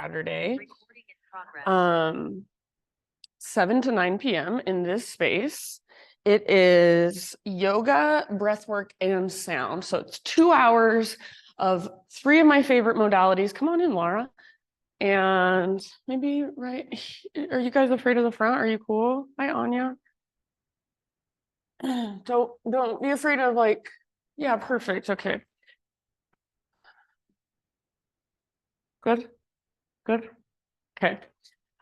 Saturday, 7 to 9 p.m. in this space. It is yoga, breathwork, and sound. So it's 2 hours of 3 of my favorite modalities. Come on in, Laura. And maybe right, are you guys afraid of the front? Are you cool? Hi, Anya. Don't be afraid of like, yeah, perfect. Okay. Good. Okay.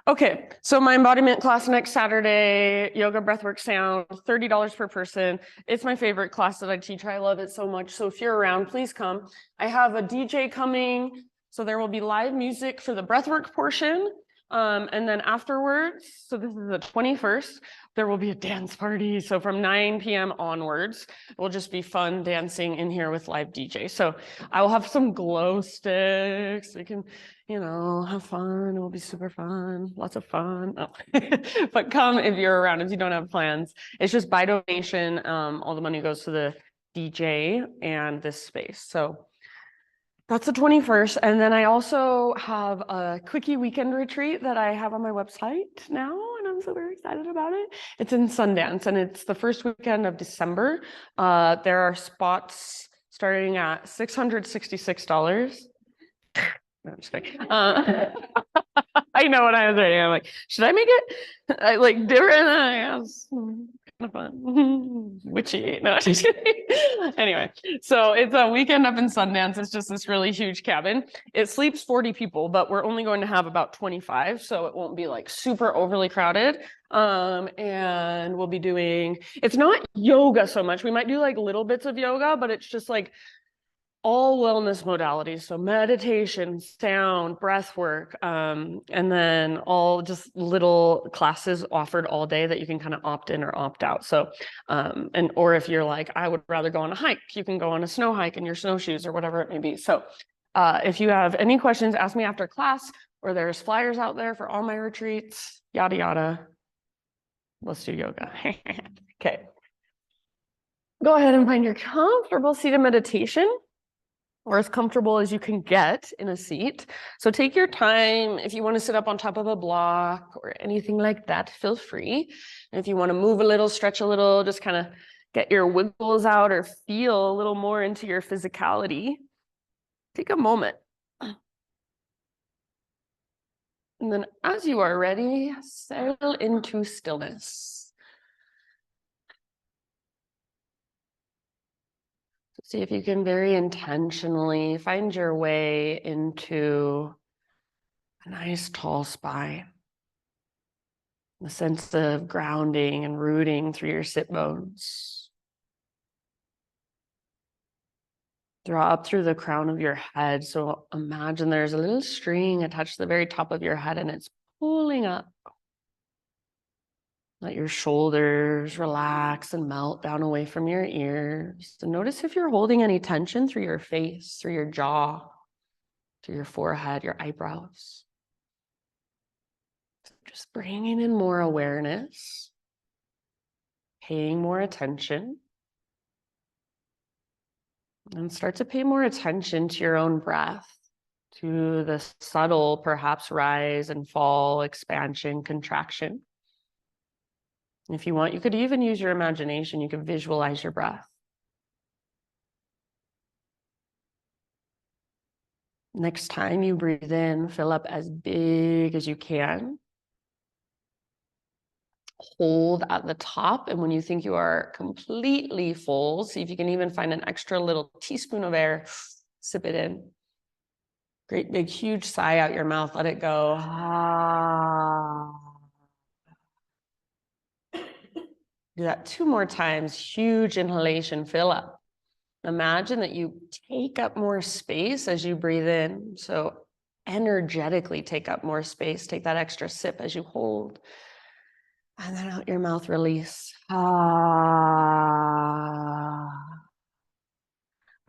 Okay, so my embodiment class next Saturday, yoga, breathwork, sound, $30 per person. It's my favorite class that I teach. I love it so much. So if you're around, please come. I have a DJ coming, so there will be live music for the breathwork portion. And then afterwards, so this is the 21st, there will be a dance party. So from 9 p.m. onwards, it will just be fun dancing in here with live DJ. So I will have some glow sticks. We can, have fun. It will be super fun. Lots of fun. Oh. But come if you're around, if you don't have plans. It's just by donation. All the money goes to the DJ and this space. So that's the 21st. And then I also have a quickie weekend retreat that I have on my website now, and I'm super excited about it. It's in Sundance, and it's the first weekend of December. There are spots starting at $666. No, I'm just kidding. I know what I was writing. I'm like, should I make it like different? Yes. Kind of fun. Witchy. No, just kidding. Anyway, so it's a weekend up in Sundance. It's just this really huge cabin. It sleeps 40 people, but we're only going to have about 25, so it won't be like super overly crowded. And we'll be doing, it's not yoga so much. We might do like little bits of yoga, but it's just like all wellness modalities. So meditation, sound, breath work, and then all just little classes offered all day that you can kind of opt in or opt out. So, or if you're like, I would rather go on a hike, you can go on a snow hike in your snowshoes or whatever it may be. So if you have any questions, ask me after class, or there's flyers out there for all my retreats, yada, yada. Let's do yoga. Okay. Go ahead and find your comfortable seated meditation, or as comfortable as you can get in a seat. So take your time. If you want to sit up on top of a block or anything like that, feel free. And if you want to move a little, stretch a little, just kind of get your wiggles out or feel a little more into your physicality, take a moment. And then as you are ready, settle into stillness. See if you can very intentionally find your way into a nice tall spine. The sense of grounding and rooting through your sit bones. Draw up through the crown of your head. So imagine there's a little string attached to the very top of your head and it's pulling up. Let your shoulders relax and melt down away from your ears. And notice if you're holding any tension through your face, through your jaw, through your forehead, your eyebrows. Just bringing in more awareness, paying more attention, and start to pay more attention to your own breath, to the subtle, perhaps rise and fall, expansion, contraction. If you want, you could even use your imagination. You could visualize your breath. Next time you breathe in, fill up as big as you can. Hold at the top, and when you think you are completely full, see if you can even find an extra little teaspoon of air, sip it in. Great big huge sigh out your mouth, let it go. Do that 2 more times. Huge inhalation, fill up. Imagine that you take up more space as you breathe in. So energetically take up more space. Take that extra sip as you hold. And then out your mouth, release.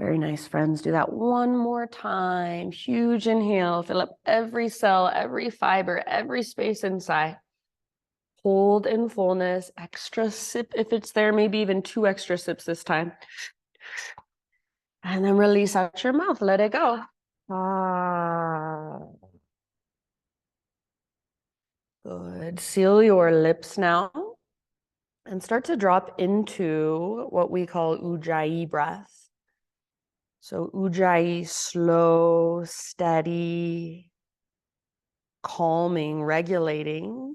Very nice, friends. Do that 1 more time. Huge inhale. Fill up every cell, every fiber, every space inside. Hold in fullness. Extra sip if it's there. Maybe even 2 extra sips this time. And then release out your mouth. Let it go. Good. Seal your lips now and start to drop into what we call Ujjayi breath. So Ujjayi, slow, steady, calming, regulating.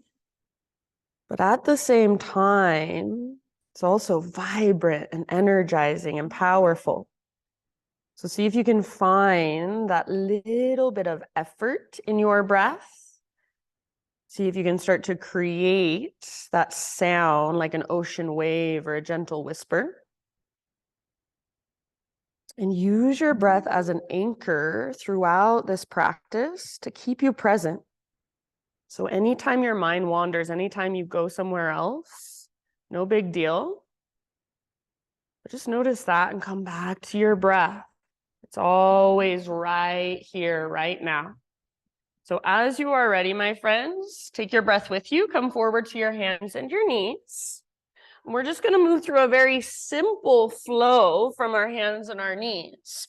But at the same time, it's also vibrant and energizing and powerful. So see if you can find that little bit of effort in your breath. See if you can start to create that sound like an ocean wave or a gentle whisper. And use your breath as an anchor throughout this practice to keep you present. So anytime your mind wanders, anytime you go somewhere else, no big deal. But just notice that and come back to your breath. It's always right here, right now. So as you are ready, my friends, take your breath with you. Come forward to your hands and your knees. We're just going to move through a very simple flow from our hands and our knees.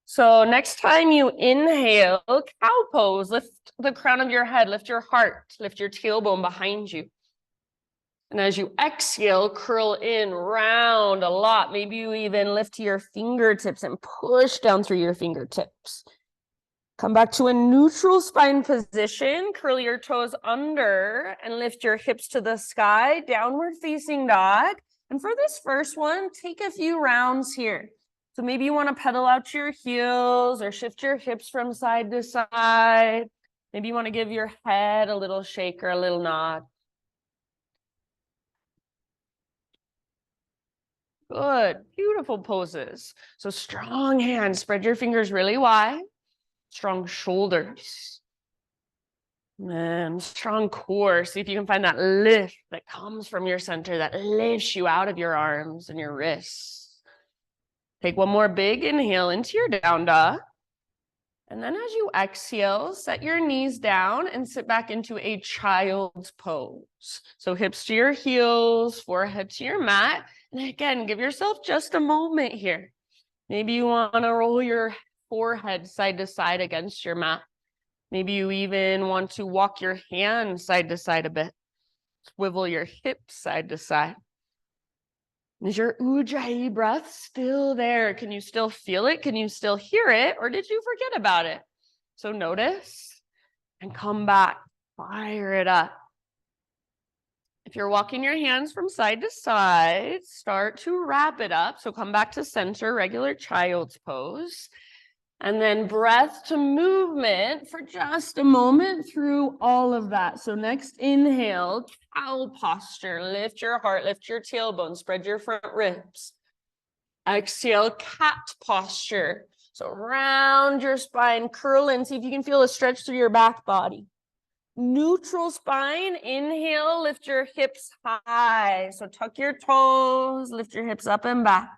So next time you inhale, cow pose, lift the crown of your head, lift your heart, lift your tailbone behind you. And as you exhale, curl in, round a lot. Maybe you even lift your fingertips and push down through your fingertips. Come back to a neutral spine position. Curl your toes under and lift your hips to the sky, downward facing dog. And for this first one, take a few rounds here. So maybe you want to pedal out your heels or shift your hips from side to side. Maybe you want to give your head a little shake or a little nod. Good, beautiful poses. So strong hands, spread your fingers really wide. Strong shoulders. And strong core. See if you can find that lift that comes from your center, that lifts you out of your arms and your wrists. Take one more big inhale into your down dog. And then as you exhale, set your knees down and sit back into a child's pose. So hips to your heels, forehead to your mat. And again, give yourself just a moment here. Maybe you want to roll your forehead side to side against your mat. Maybe you even want to walk your hands side to side a bit. Swivel your hips side to side. Is your Ujjayi breath still there? Can you still feel it? Can you still hear it? Or did you forget about it? So notice and come back. Fire it up. If you're walking your hands from side to side, start to wrap it up. So come back to center, regular child's pose. And then breath to movement for just a moment through all of that. So next inhale, cow posture. Lift your heart, lift your tailbone, spread your front ribs. Exhale, cat posture. So round your spine, curl in. See if you can feel a stretch through your back body. Neutral spine, inhale, lift your hips high. So tuck your toes, lift your hips up and back.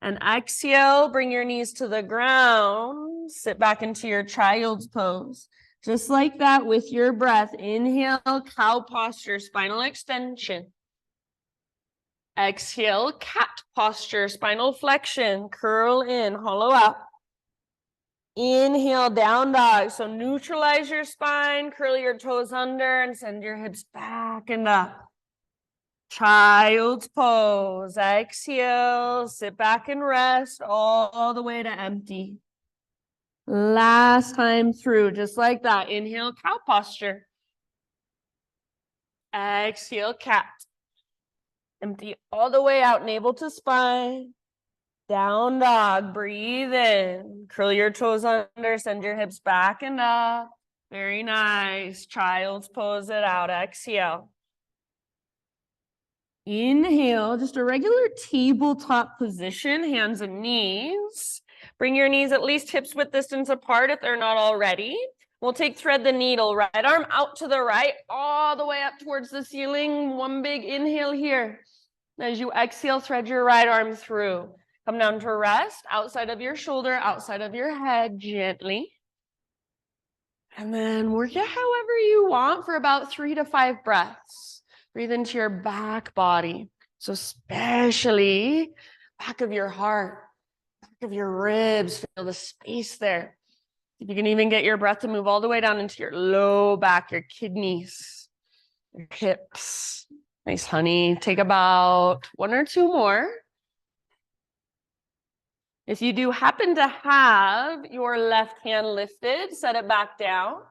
And exhale, bring your knees to the ground. Sit back into your child's pose. Just like that with your breath. Inhale, cow posture, spinal extension. Exhale, cat posture, spinal flexion. Curl in, hollow out. Inhale, down dog. So neutralize your spine, curl your toes under, and send your hips back and up. Child's pose. Exhale, sit back and rest all the way to empty. Last time through, just like that. Inhale, cow posture. Exhale, cat. Empty all the way out, navel to spine. Down dog, breathe in. Curl your toes under, send your hips back and up. Very nice. Child's pose it out. Exhale. Inhale, just a regular tabletop position, hands and knees. Bring your knees at least hips width distance apart if they're not already. We'll take thread the needle, right arm out to the right, all the way up towards the ceiling. One big inhale here. As you exhale, thread your right arm through. Come down to rest, outside of your shoulder, outside of your head, gently. And then work it however you want for about 3 to 5 breaths. Breathe into your back body. So especially back of your heart, back of your ribs, feel the space there. You can even get your breath to move all the way down into your low back, your kidneys, your hips. Nice, honey. Take about 1 or 2 more. If you do happen to have your left hand lifted, set it back down.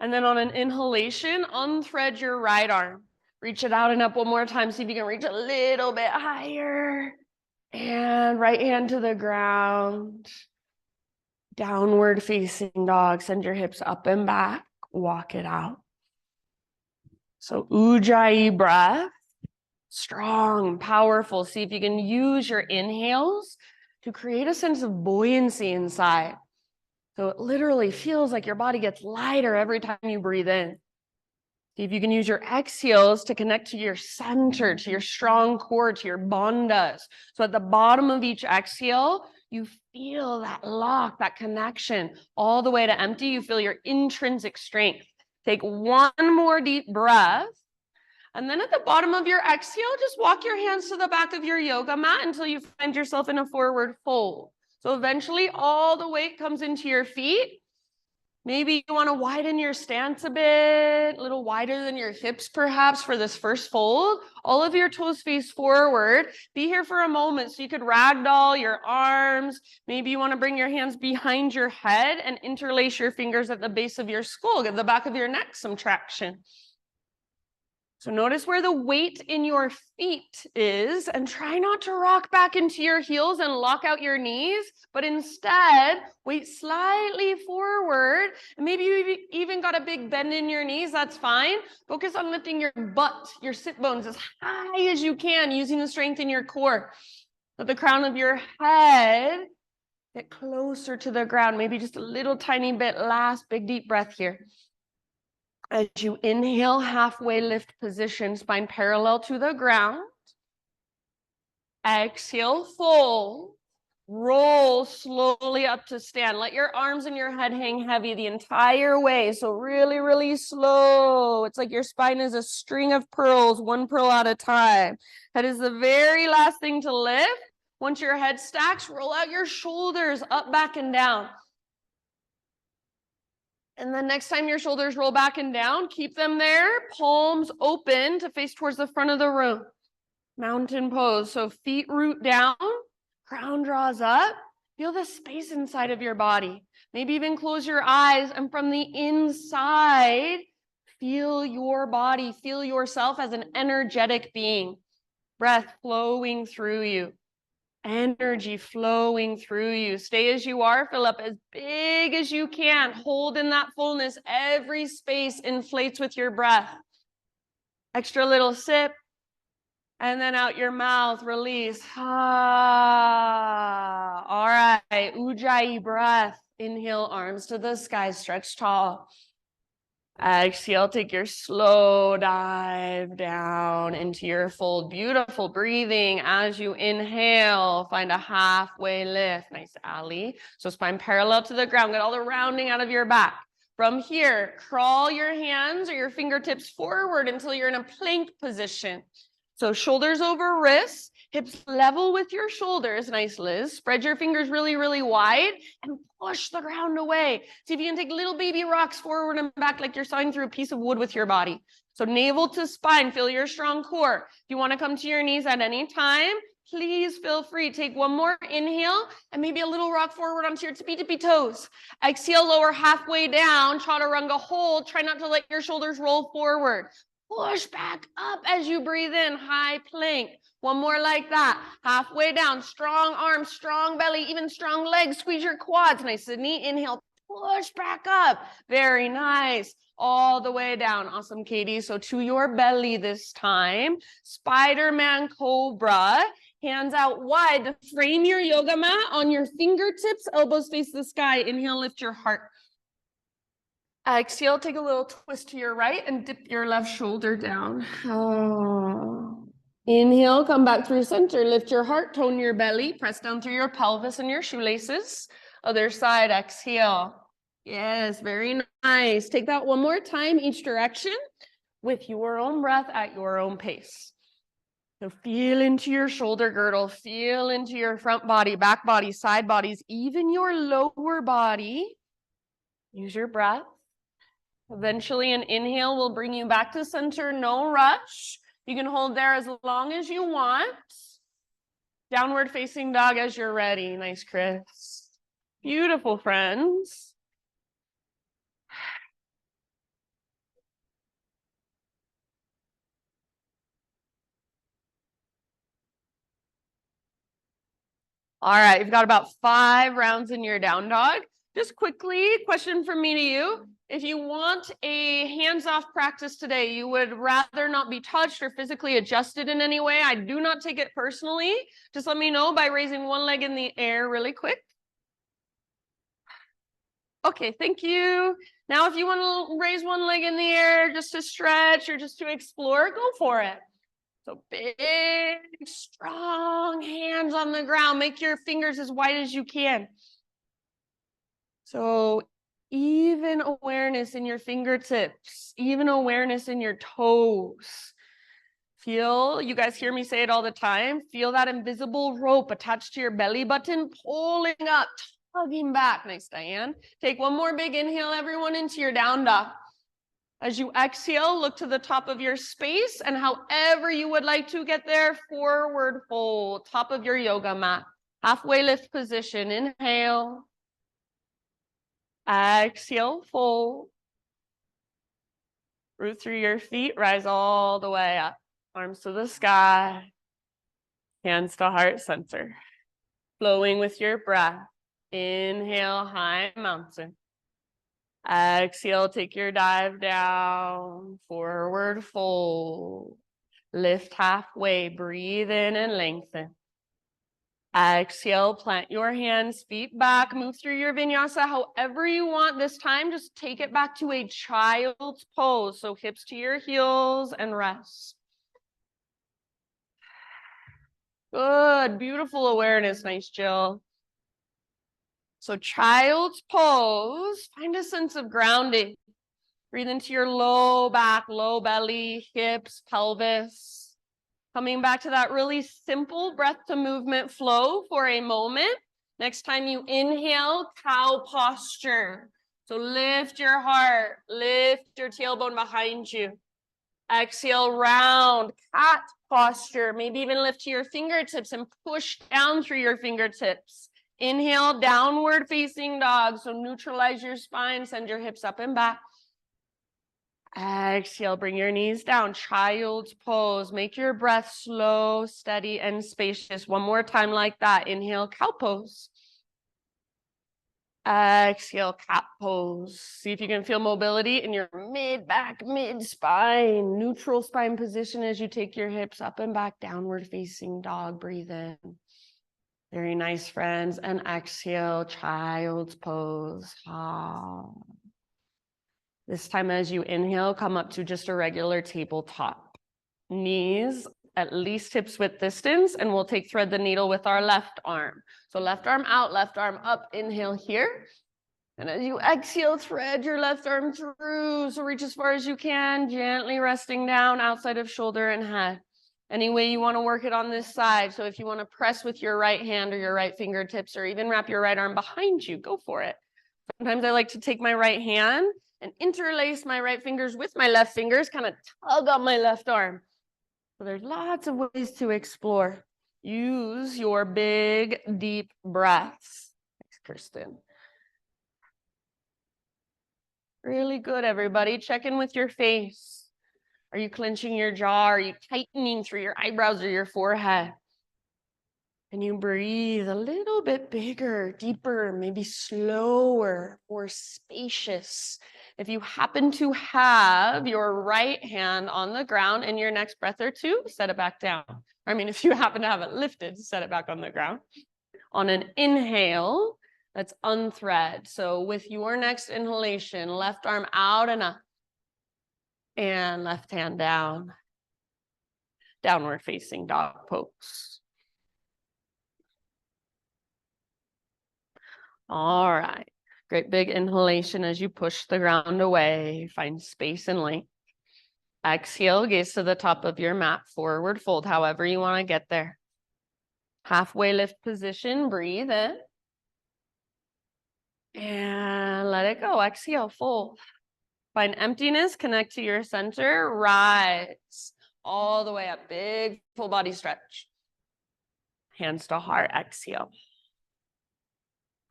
And then on an inhalation, unthread your right arm. Reach it out and up 1 more time. See if you can reach a little bit higher. And right hand to the ground. Downward facing dog. Send your hips up and back. Walk it out. So Ujjayi breath. Strong, powerful. See if you can use your inhales to create a sense of buoyancy inside. So it literally feels like your body gets lighter every time you breathe in. See if you can use your exhales to connect to your center, to your strong core, to your bandhas. So at the bottom of each exhale, you feel that lock, that connection. All the way to empty, you feel your intrinsic strength. Take 1 more deep breath. And then at the bottom of your exhale, just walk your hands to the back of your yoga mat until you find yourself in a forward fold. So eventually all the weight comes into your feet. Maybe you want to widen your stance a bit, a little wider than your hips perhaps for this first fold. All of your toes face forward. Be here for a moment so you could ragdoll your arms. Maybe you want to bring your hands behind your head and interlace your fingers at the base of your skull. Give the back of your neck some traction. So notice where the weight in your feet is and try not to rock back into your heels and lock out your knees, but instead weight slightly forward. And maybe you even got a big bend in your knees, that's fine. Focus on lifting your butt, your sit bones as high as you can using the strength in your core. Let the crown of your head get closer to the ground, maybe just a little tiny bit. Last big deep breath here. As you inhale, halfway lift position, spine parallel to the ground. Exhale, fold. Roll slowly up to stand. Let your arms and your head hang heavy the entire way. So really, really slow. It's like your spine is a string of pearls, 1 pearl at a time. That is the very last thing to lift. Once your head stacks, roll out your shoulders up, back, and down. And then next time your shoulders roll back and down, keep them there, palms open to face towards the front of the room. Mountain pose. So feet root down, crown draws up. Feel the space inside of your body. Maybe even close your eyes, and from the inside, feel your body, feel yourself as an energetic being. Breath flowing through you. Energy flowing through you. Stay as you are. Fill up as big as you can. Hold in that fullness. Every space inflates with your breath. Extra little sip. And then out your mouth, release. Ah. All right. Ujjayi breath. Inhale, arms to the sky. Stretch tall. Exhale, take your slow dive down into your fold. Beautiful breathing as you inhale. Find a halfway lift. Nice, Ali. So spine parallel to the ground. Get all the rounding out of your back. From here, crawl your hands or your fingertips forward until you're in a plank position. So shoulders over wrists, hips level with your shoulders. Nice, Liz. Spread your fingers really, really wide and push the ground away. See if you can take little baby rocks forward and back like you're sawing through a piece of wood with your body. So navel to spine, feel your strong core. If you want to come to your knees at any time, please feel free. Take 1 more inhale and maybe a little rock forward onto your tippy toes. Exhale, lower halfway down, chaturanga hold. Try not to let your shoulders roll forward. Push back up as you breathe in, high plank. 1 more like that. Halfway down, strong arms, strong belly, even strong legs. Squeeze your quads. Nice, Sydney. Inhale, push back up. Very nice. All the way down. Awesome, Katie. So to your belly this time. Spider-Man Cobra. Hands out wide to frame your yoga mat on your fingertips. Elbows face the sky. Inhale, lift your heart. Exhale, take a little twist to your right and dip your left shoulder down. Oh. Inhale, come back through center. Lift your heart, tone your belly, press down through your pelvis and your shoelaces. Other side, exhale. Yes, very nice. Take that 1 more time, each direction, with your own breath at your own pace. So feel into your shoulder girdle, feel into your front body, back body, side bodies, even your lower body. Use your breath. Eventually, an inhale will bring you back to center, no rush. You can hold there as long as you want. Downward facing dog as you're ready. Nice, Chris. Beautiful, friends. All right, you've got about 5 rounds in your down dog. Just quickly, question from me to you. If you want a hands-off practice today, you would rather not be touched or physically adjusted in any way. I do not take it personally. Just let me know by raising one leg in the air really quick. Okay, thank you. Now, if you want to raise one leg in the air just to stretch or just to explore, go for it. So big, strong hands on the ground. Make your fingers as wide as you can. So even awareness in your fingertips, even awareness in your toes. Feel, you guys hear me say it all the time, feel that invisible rope attached to your belly button, pulling up, tugging back. Nice, Diane. Take one more big inhale, everyone, into your down dog. As you exhale, look to the top of your space, and however you would like to get there, forward fold, top of your yoga mat. Halfway lift position, inhale. Exhale, fold. Root through your feet, rise all the way up. Arms to the sky. Hands to heart center. Flowing with your breath. Inhale, high mountain. Exhale, take your dive down. Forward fold. Lift halfway, breathe in and lengthen. Exhale, plant your hands, feet back, move through your vinyasa however you want. This time, just take it back to a child's pose. So hips to your heels and rest. Good, beautiful awareness. Nice, Jill. So child's pose, find a sense of grounding. Breathe into your low back, low belly, hips, pelvis. Coming back to that really simple breath to movement flow for a moment. Next time you inhale, cow posture. So lift your heart, lift your tailbone behind you. Exhale, round cat posture. Maybe even lift to your fingertips and push down through your fingertips. Inhale, downward facing dog. So neutralize your spine, send your hips up and back. Exhale, bring your knees down, child's pose. Make your breath slow, steady, and spacious. One more time like that. Inhale, cow pose. Exhale, cat pose. See if you can feel mobility in your mid-back, mid-spine, neutral spine position as you take your hips up and back, downward facing dog. Breathe in. Very nice, friends. And exhale, child's pose. Ah. This time as you inhale, come up to just a regular tabletop. Knees at least hips width distance, and we'll take thread the needle with our left arm. So left arm out, left arm up, inhale here. And as you exhale, thread your left arm through. So reach as far as you can, gently resting down outside of shoulder and head. Any way you want to work it on this side. So if you want to press with your right hand or your right fingertips, or even wrap your right arm behind you, go for it. Sometimes I like to take my right hand and interlace my right fingers with my left fingers, kind of tug on my left arm. So there's lots of ways to explore. Use your big, deep breaths. Thanks, Kirsten. Really good, everybody. Check in with your face. Are you clenching your jaw? Are you tightening through your eyebrows or your forehead? Can you breathe a little bit bigger, deeper, maybe slower, more spacious? If you happen to have your right hand on the ground in your next breath or two, set it back down. I mean, if you happen to have it lifted, set it back on the ground. On an inhale, let's unthread. So with your next inhalation, left arm out and up. And left hand down. Downward facing dog pose. All right. Great big inhalation as you push the ground away. Find space and length. Exhale, gaze to the top of your mat. Forward fold, however you want to get there. Halfway lift position. Breathe in. And let it go. Exhale, fold. Find emptiness, connect to your center, rise. All the way up, big full body stretch. Hands to heart, exhale.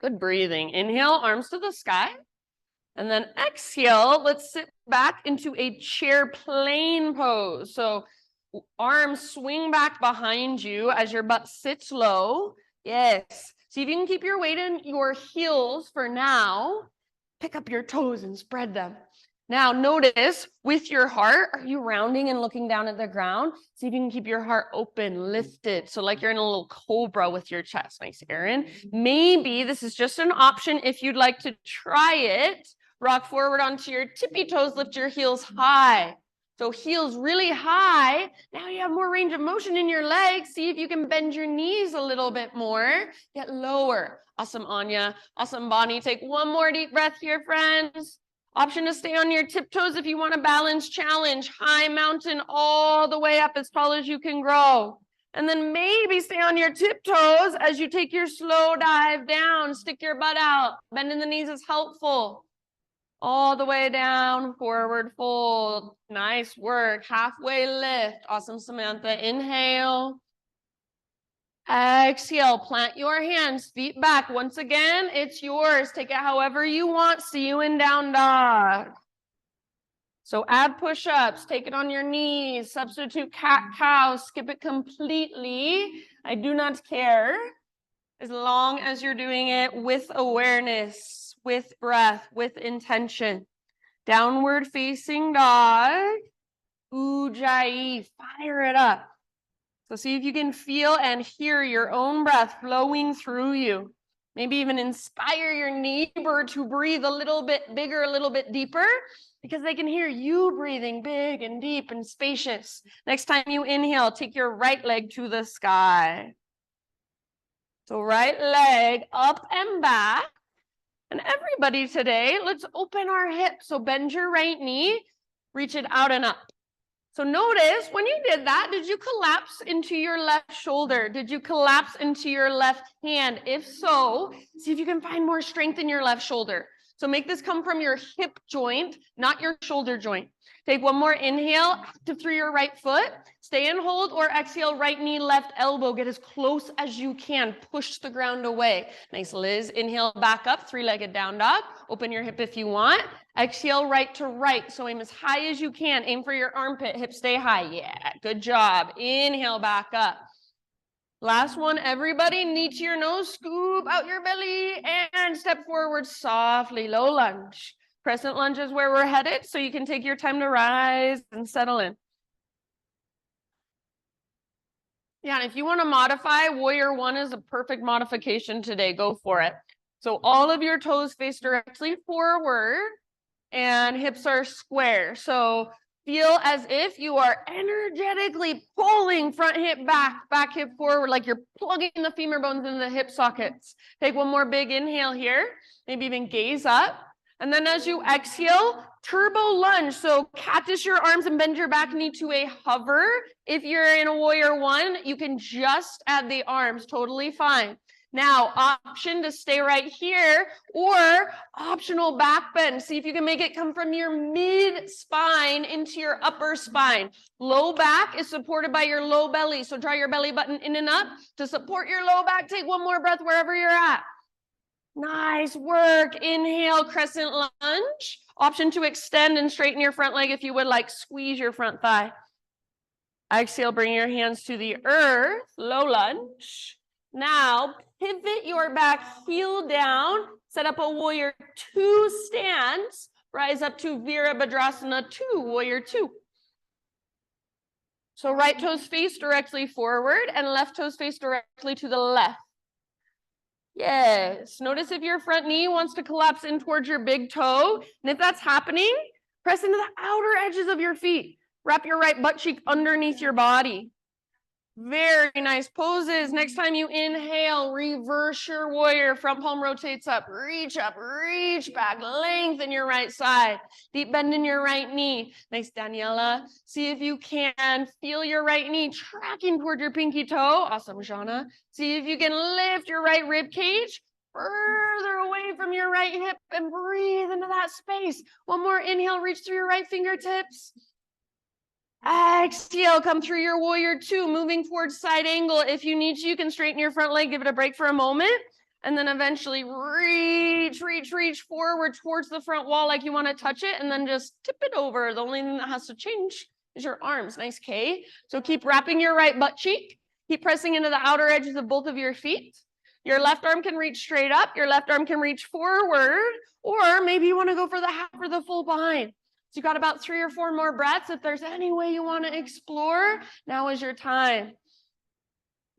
Good breathing. Inhale, arms to the sky. And then exhale, let's sit back into a chair plane pose. So arms swing back behind you as your butt sits low. Yes. See if you can keep your weight in your heels for now. Pick up your toes and spread them. Now notice with your heart, are you rounding and looking down at the ground? See if you can keep your heart open, lifted. So like you're in a little cobra with your chest. Nice, Erin. Maybe this is just an option if you'd like to try it. Rock forward onto your tippy toes, lift your heels high. So heels really high. Now you have more range of motion in your legs. See if you can bend your knees a little bit more. Get lower. Awesome, Anya. Awesome, Bonnie. Take one more deep breath here, friends. Option to stay on your tiptoes if you want a balance challenge. High mountain all the way up as tall as you can grow. And then maybe stay on your tiptoes as you take your slow dive down. Stick your butt out. Bending the knees is helpful. All the way down, forward fold. Nice work. Halfway lift. Awesome, Samantha. Inhale. Exhale, plant your hands, feet back. Once again, it's yours. Take it however you want. See you in down dog. So add push-ups, take it on your knees, substitute cat-cow, skip it completely. I do not care as long as you're doing it with awareness, with breath, with intention. Downward facing dog. Ujjayi, fire it up. So see if you can feel and hear your own breath flowing through you. Maybe even inspire your neighbor to breathe a little bit bigger, a little bit deeper, because they can hear you breathing big and deep and spacious. Next time you inhale, take your right leg to the sky. So right leg up and back. And everybody today, let's open our hips. So bend your right knee, reach it out and up. So notice when you did that, did you collapse into your left shoulder? Did you collapse into your left hand? If so, see if you can find more strength in your left shoulder. So make this come from your hip joint, not your shoulder joint. Take one more inhale, active through your right foot. Stay and hold or exhale, right knee, left elbow. Get as close as you can. Push the ground away. Nice, Liz. Inhale, back up, three-legged down dog. Open your hip if you want. Exhale, right to right. So aim as high as you can. Aim for your armpit. Hips stay high. Yeah, good job. Inhale, back up. Last one, everybody, knee to your nose, scoop out your belly, and step forward softly, low lunge. Crescent lunge is where we're headed, so you can take your time to rise and settle in. Yeah, and if you want to modify, Warrior One is a perfect modification today. Go for it. So all of your toes face directly forward, and hips are square. So feel as if you are energetically pulling front hip back, back hip forward, like you're plugging the femur bones into the hip sockets. Take one more big inhale here. Maybe even gaze up. And then as you exhale, turbo lunge. So cactus your arms and bend your back knee to a hover. If you're in a Warrior One, you can just add the arms, totally fine. Now, option to stay right here or optional back bend. See if you can make it come from your mid-spine into your upper spine. Low back is supported by your low belly. So draw your belly button in and up to support your low back. Take one more breath wherever you're at. Nice work. Inhale, crescent lunge. Option to extend and straighten your front leg if you would like. Squeeze your front thigh. Exhale, bring your hands to the earth. Low lunge. Now, pivot your back heel down. Set up a Warrior Two stance. Rise up to Virabhadrasana 2, Warrior Two. So right toes face directly forward and left toes face directly to the left. Yes. Notice if your front knee wants to collapse in towards your big toe. And if that's happening, press into the outer edges of your feet. Wrap your right butt cheek underneath your body. Very nice poses. Next time you inhale, reverse your warrior. Front palm rotates up, reach back, lengthen your right side. Deep bend in your right knee. Nice, Daniela. See if you can feel your right knee tracking toward your pinky toe. Awesome, Jana. See if you can lift your right rib cage. further away from your right hip and breathe into that space. One more inhale, reach through your right fingertips. Exhale, come through your warrior two, moving towards side angle. If you need to, you can straighten your front leg, give it a break for a moment, and then eventually reach forward towards the front wall like you want to touch it, and then just tip it over. The only thing that has to change is your arms. Nice K. So keep wrapping your right butt cheek. Keep pressing into the outer edges of both of your feet. Your left arm can reach straight up. Your left arm can reach forward, or maybe you want to go for the half or the full behind. So you got about 3 or 4 more breaths. If there's any way you want to explore, now is your time.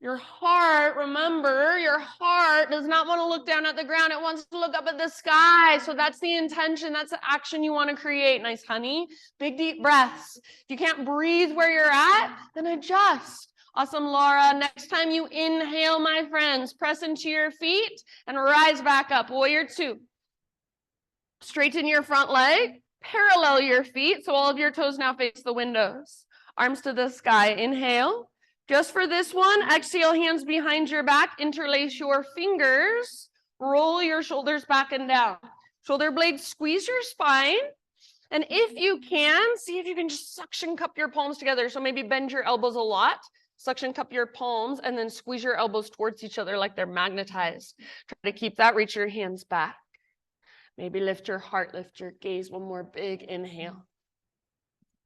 Your heart, remember, your heart does not want to look down at the ground. It wants to look up at the sky. So that's the intention. That's the action you want to create. Nice, honey. Big, deep breaths. If you can't breathe where you're at, then adjust. Awesome, Laura. Next time you inhale, my friends, press into your feet and rise back up. Warrior two. Straighten your front leg. Parallel your feet, so all of your toes now face the windows. Arms to the sky. Inhale. Just for this one, exhale, hands behind your back. Interlace your fingers. Roll your shoulders back and down. Shoulder blades, squeeze your spine. And if you can, see if you can just suction cup your palms together. So maybe bend your elbows a lot. Suction cup your palms and then squeeze your elbows towards each other like they're magnetized. Try to keep that. Reach your hands back. Maybe lift your heart, lift your gaze. One more big inhale.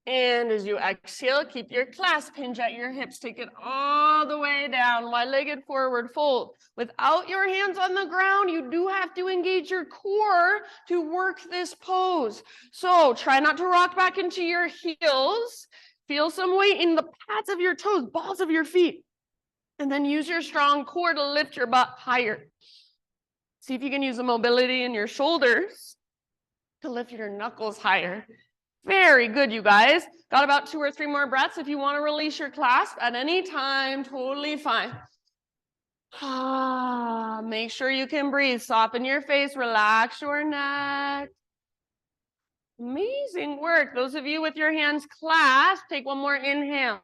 And as you exhale, keep your clasp, hinge at your hips. Take it all the way down, wide-legged forward fold. Without your hands on the ground, you do have to engage your core to work this pose. So try not to rock back into your heels. Feel some weight in the pads of your toes, balls of your feet. And then use your strong core to lift your butt higher. See if you can use the mobility in your shoulders to lift your knuckles higher. Very good, you guys. Got about 2 or 3 more breaths. If you want to release your clasp at any time, totally fine. Make sure you can breathe. Soften your face, relax your neck. Amazing work. Those of you with your hands clasped, take one more inhale.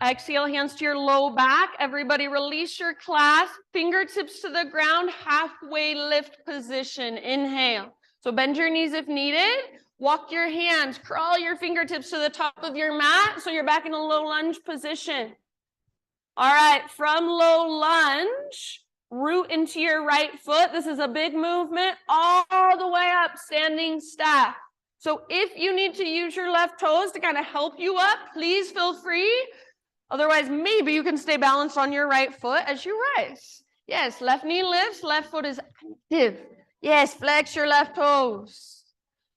Exhale, hands to your low back. Everybody release your clasp. Fingertips to the ground, halfway lift position. Inhale. So bend your knees if needed. Walk your hands, crawl your fingertips to the top of your mat so you're back in a low lunge position. All right, from low lunge, root into your right foot. This is a big movement all the way up, standing staff. So if you need to use your left toes to kind of help you up, please feel free. Otherwise, maybe you can stay balanced on your right foot as you rise. Yes, left knee lifts, left foot is active. Yes, flex your left toes.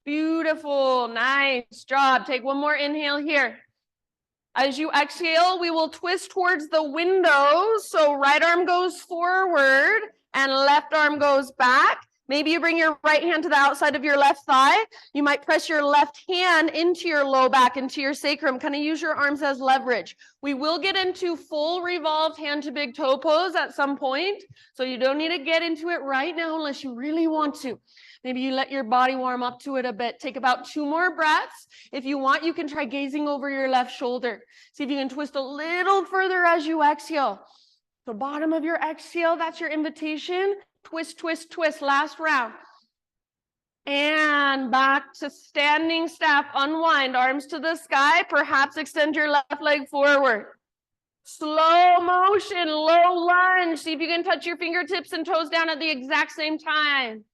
Beautiful, nice job. Take one more inhale here. As you exhale, we will twist towards the windows. So right arm goes forward and left arm goes back. Maybe you bring your right hand to the outside of your left thigh. You might press your left hand into your low back, into your sacrum. Kind of use your arms as leverage. We will get into full revolved hand to big toe pose at some point. So you don't need to get into it right now unless you really want to. Maybe you let your body warm up to it a bit. Take about 2 more breaths. If you want, you can try gazing over your left shoulder. See if you can twist a little further as you exhale. The bottom of your exhale, that's your invitation. Twist, twist, twist. Last round. And back to standing staff. Unwind, arms to the sky. Perhaps extend your left leg forward. Slow motion, low lunge. See if you can touch your fingertips and toes down at the exact same time.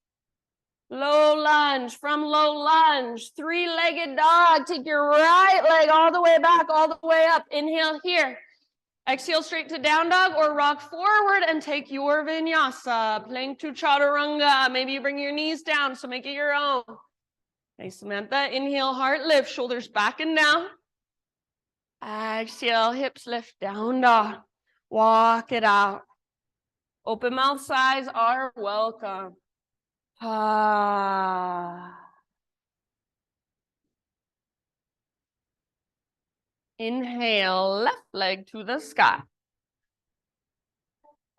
Low lunge. From low lunge, 3-legged dog. Take your right leg all the way back, all the way up. Inhale here. Exhale straight to down dog or rock forward and take your vinyasa. Plank to chaturanga. Maybe you bring your knees down, so make it your own. Nice, Samantha. Inhale, heart lift, shoulders back and down. Exhale, hips lift, down dog. Walk it out. Open mouth sighs are welcome. Inhale, left leg to the sky.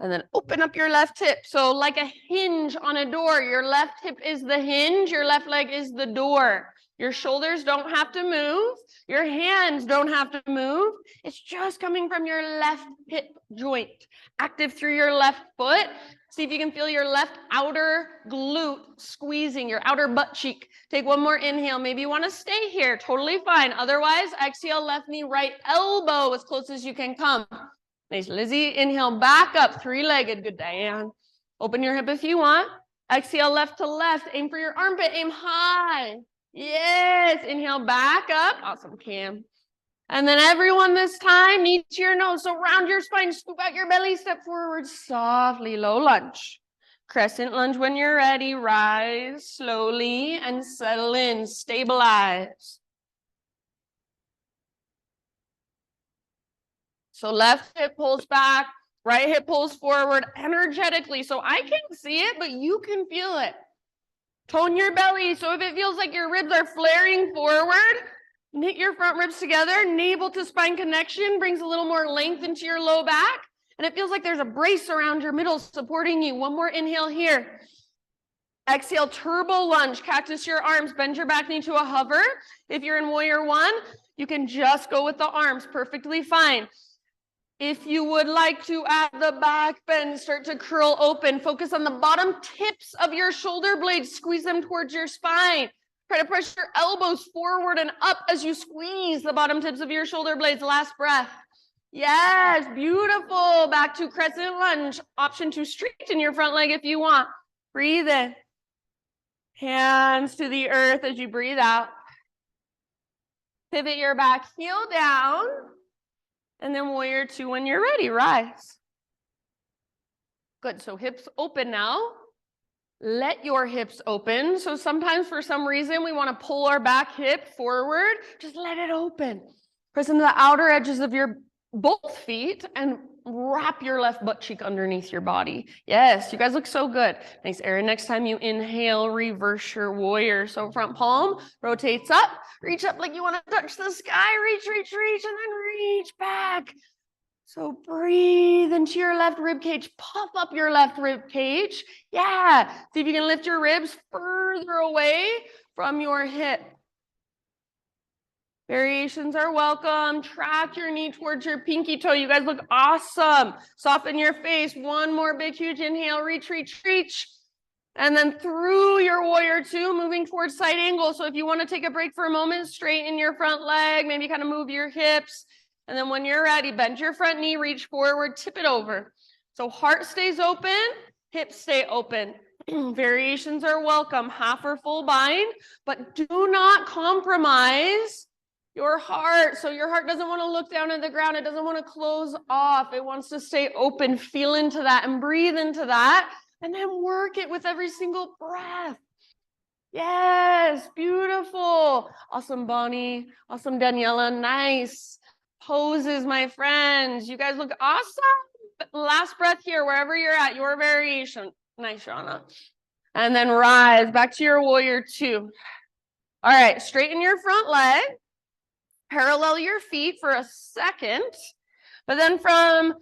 And then open up your left hip. So like a hinge on a door, your left hip is the hinge, your left leg is the door. Your shoulders don't have to move. Your hands don't have to move. It's just coming from your left hip joint. Active through your left foot. See if you can feel your left outer glute squeezing, your outer butt cheek. Take one more inhale. Maybe you want to stay here. Totally fine. Otherwise, exhale, left knee, right elbow as close as you can come. Nice, Lizzie. Inhale, back up, three-legged. Good, Diane. Open your hip if you want. Exhale, left to left. Aim for your armpit. Aim high. Yes. Inhale, back up. Awesome, Cam. And then everyone this time, knee to your nose. So round your spine, scoop out your belly, step forward softly, low lunge. Crescent lunge when you're ready. Rise slowly and settle in, stabilize. So left hip pulls back, right hip pulls forward energetically. So I can't see it, but you can feel it. Tone your belly. So if it feels like your ribs are flaring forward, knit your front ribs together, navel to spine connection brings a little more length into your low back. And it feels like there's a brace around your middle supporting you. One more inhale here. Exhale, turbo lunge, cactus your arms, bend your back knee to a hover. If you're in warrior one, you can just go with the arms, perfectly fine. If you would like to add the back bend, start to curl open, focus on the bottom tips of your shoulder blades, squeeze them towards your spine. Try to press your elbows forward and up as you squeeze the bottom tips of your shoulder blades. Last breath. Yes, beautiful. Back to crescent lunge. Option to straighten your front leg if you want. Breathe in. Hands to the earth as you breathe out. Pivot your back heel down. And then warrior two when you're ready. Rise. Good. So hips open now. Let your hips open. So sometimes for some reason we want to pull our back hip forward. Just let it open. Press into the outer edges of your both feet and wrap your left butt cheek underneath your body. Yes, you guys look so good. Nice, Erin. Next time you inhale, reverse your warrior. So front palm rotates up. Reach up like you want to touch the sky. Reach, reach, reach, and then reach back. So breathe into your left rib cage. Puff up your left rib cage. Yeah. See if you can lift your ribs further away from your hip. Variations are welcome. Track your knee towards your pinky toe. You guys look awesome. Soften your face. One more big, huge inhale. Reach, reach, reach. And then through your warrior two, moving towards side angle. So if you want to take a break for a moment, straighten your front leg. Maybe kind of move your hips. And then when you're ready, bend your front knee, reach forward, tip it over. So heart stays open, hips stay open. Variations are welcome, half or full bind, but do not compromise your heart. So your heart doesn't want to look down at the ground. It doesn't want to close off. It wants to stay open. Feel into that and breathe into that. And then work it with every single breath. Yes, beautiful. Awesome, Bonnie. Awesome, Daniela. Nice poses, my friends. You guys look awesome. Last breath here, wherever you're at, your variation. Nice, Shauna. And then rise back to your warrior two. All right, straighten your front leg. Parallel your feet for a second. But then from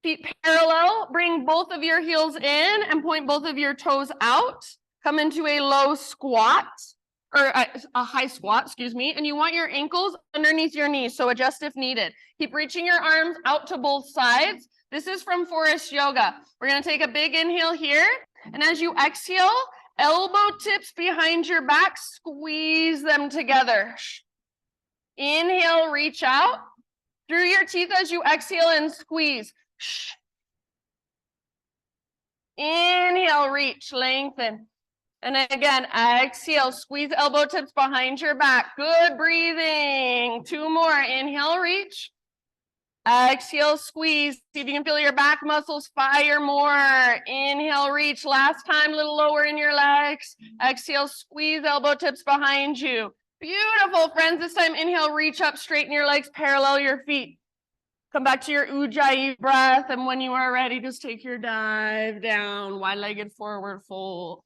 feet parallel, bring both of your heels in and point both of your toes out. Come into a low squat. Or a high squat, excuse me, and you want your ankles underneath your knees, so adjust if needed. Keep reaching your arms out to both sides. This is from Forest Yoga. We're going to take a big inhale here, and as you exhale, elbow tips behind your back, squeeze them together. Inhale, reach out through your teeth as you exhale and squeeze. Inhale, reach, lengthen. And again, exhale, squeeze elbow tips behind your back. Good breathing. Two more. Inhale, reach. Exhale, squeeze. See if you can feel your back muscles fire more. Inhale, reach. Last time, a little lower in your legs. Exhale, squeeze elbow tips behind you. Beautiful, friends. This time, inhale, reach up, straighten your legs, parallel your feet. Come back to your Ujjayi breath. And when you are ready, just take your dive down, wide-legged forward fold.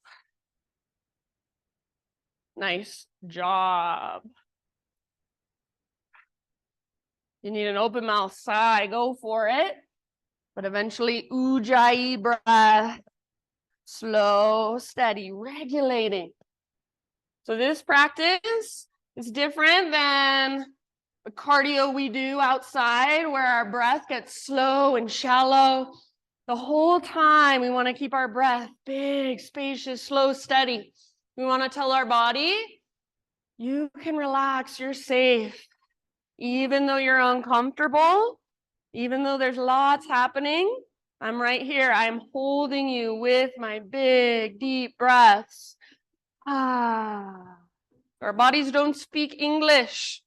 Nice job. You need an open mouth sigh, go for it. But eventually, Ujjayi breath. Slow, steady, regulating. So this practice is different than the cardio we do outside where our breath gets slow and shallow. The whole time, we want to keep our breath big, spacious, slow, steady. We want to tell our body, you can relax, you're safe. Even though you're uncomfortable, even though there's lots happening, I'm right here. I'm holding you with my big, deep breaths. Our bodies don't speak English.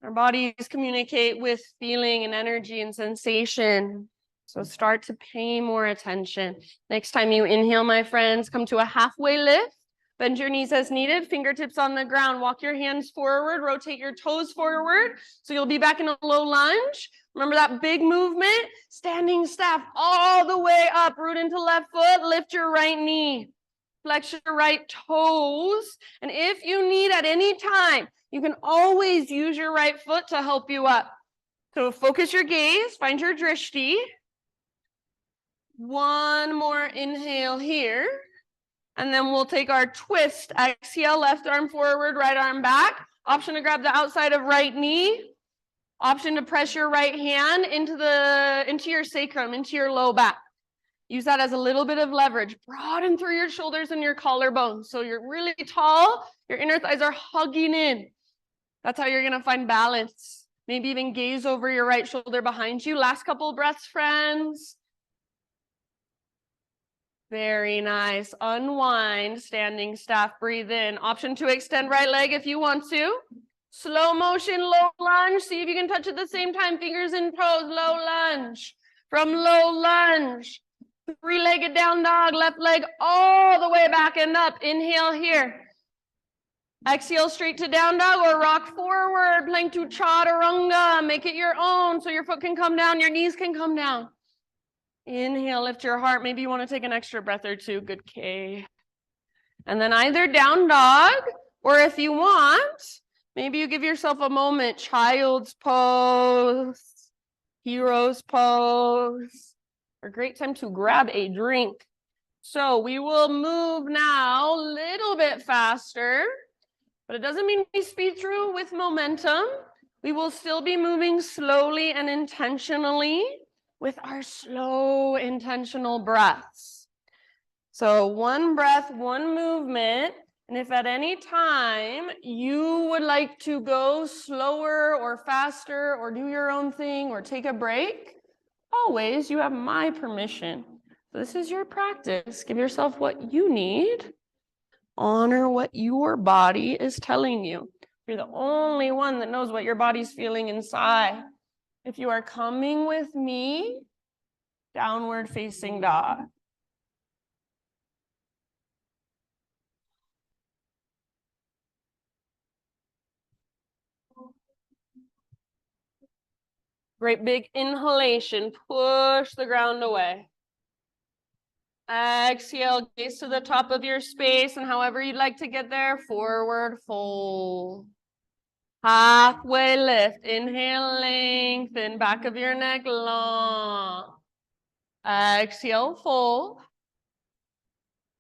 Our bodies communicate with feeling and energy and sensation. So start to pay more attention. Next time you inhale, my friends, come to a halfway lift. Bend your knees as needed, fingertips on the ground. Walk your hands forward, rotate your toes forward. So you'll be back in a low lunge. Remember that big movement? Standing staff all the way up, root into left foot, lift your right knee. Flex your right toes. And if you need at any time, you can always use your right foot to help you up. So focus your gaze, find your drishti. One more inhale here. And then we'll take our twist. Exhale, left arm forward, right arm back. Option to grab the outside of right knee. Option to press your right hand into your sacrum, into your low back. Use that as a little bit of leverage. Broaden through your shoulders and your collarbones. So you're really tall. Your inner thighs are hugging in. That's how you're going to find balance. Maybe even gaze over your right shoulder behind you. Last couple of breaths, friends. Very nice. Unwind, standing staff, breathe in. Option to extend right leg if you want to. Slow motion, low lunge. See if you can touch at the same time. Fingers and toes, low lunge. From low lunge, three-legged down dog, left leg all the way back and up. Inhale here. Exhale straight to down dog or rock forward, plank to chaturanga. Make it your own so your foot can come down, your knees can come down. Inhale, lift your heart. Maybe you want to take an extra breath or two. Good K. And then either down dog, or if you want, maybe you give yourself a moment. Child's pose, hero's pose. A great time to grab a drink. So we will move now a little bit faster, but it doesn't mean we speed through with momentum. We will still be moving slowly and intentionally with our slow, intentional breaths. So one breath, one movement. And if at any time you would like to go slower or faster or do your own thing or take a break, always you have my permission. This is your practice. Give yourself what you need. Honor what your body is telling you. You're the only one that knows what your body's feeling inside. If you are coming with me, downward facing dog. Great big inhalation. Push the ground away. Exhale, gaze to the top of your space, and however you'd like to get there, forward fold. Halfway lift. Inhale, lengthen. Back of your neck long. Exhale, fold.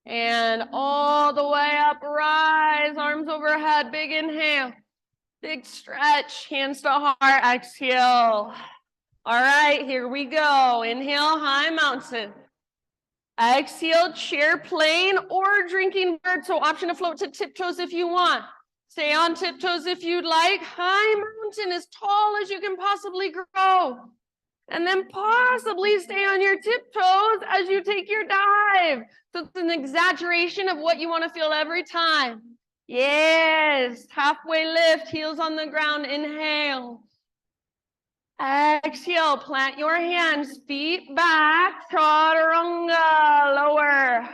And all the way up, rise. Arms overhead. Big inhale. Big stretch. Hands to heart. Exhale. All right, here we go. Inhale, high mountain. Exhale, chair plane or drinking bird. So option to float to tiptoes if you want. Stay on tiptoes if you'd like. High mountain, as tall as you can possibly grow. And then possibly stay on your tiptoes as you take your dive. So it's an exaggeration of what you want to feel every time. Yes, halfway lift, heels on the ground, inhale. Exhale, plant your hands, feet back, chaturanga, lower.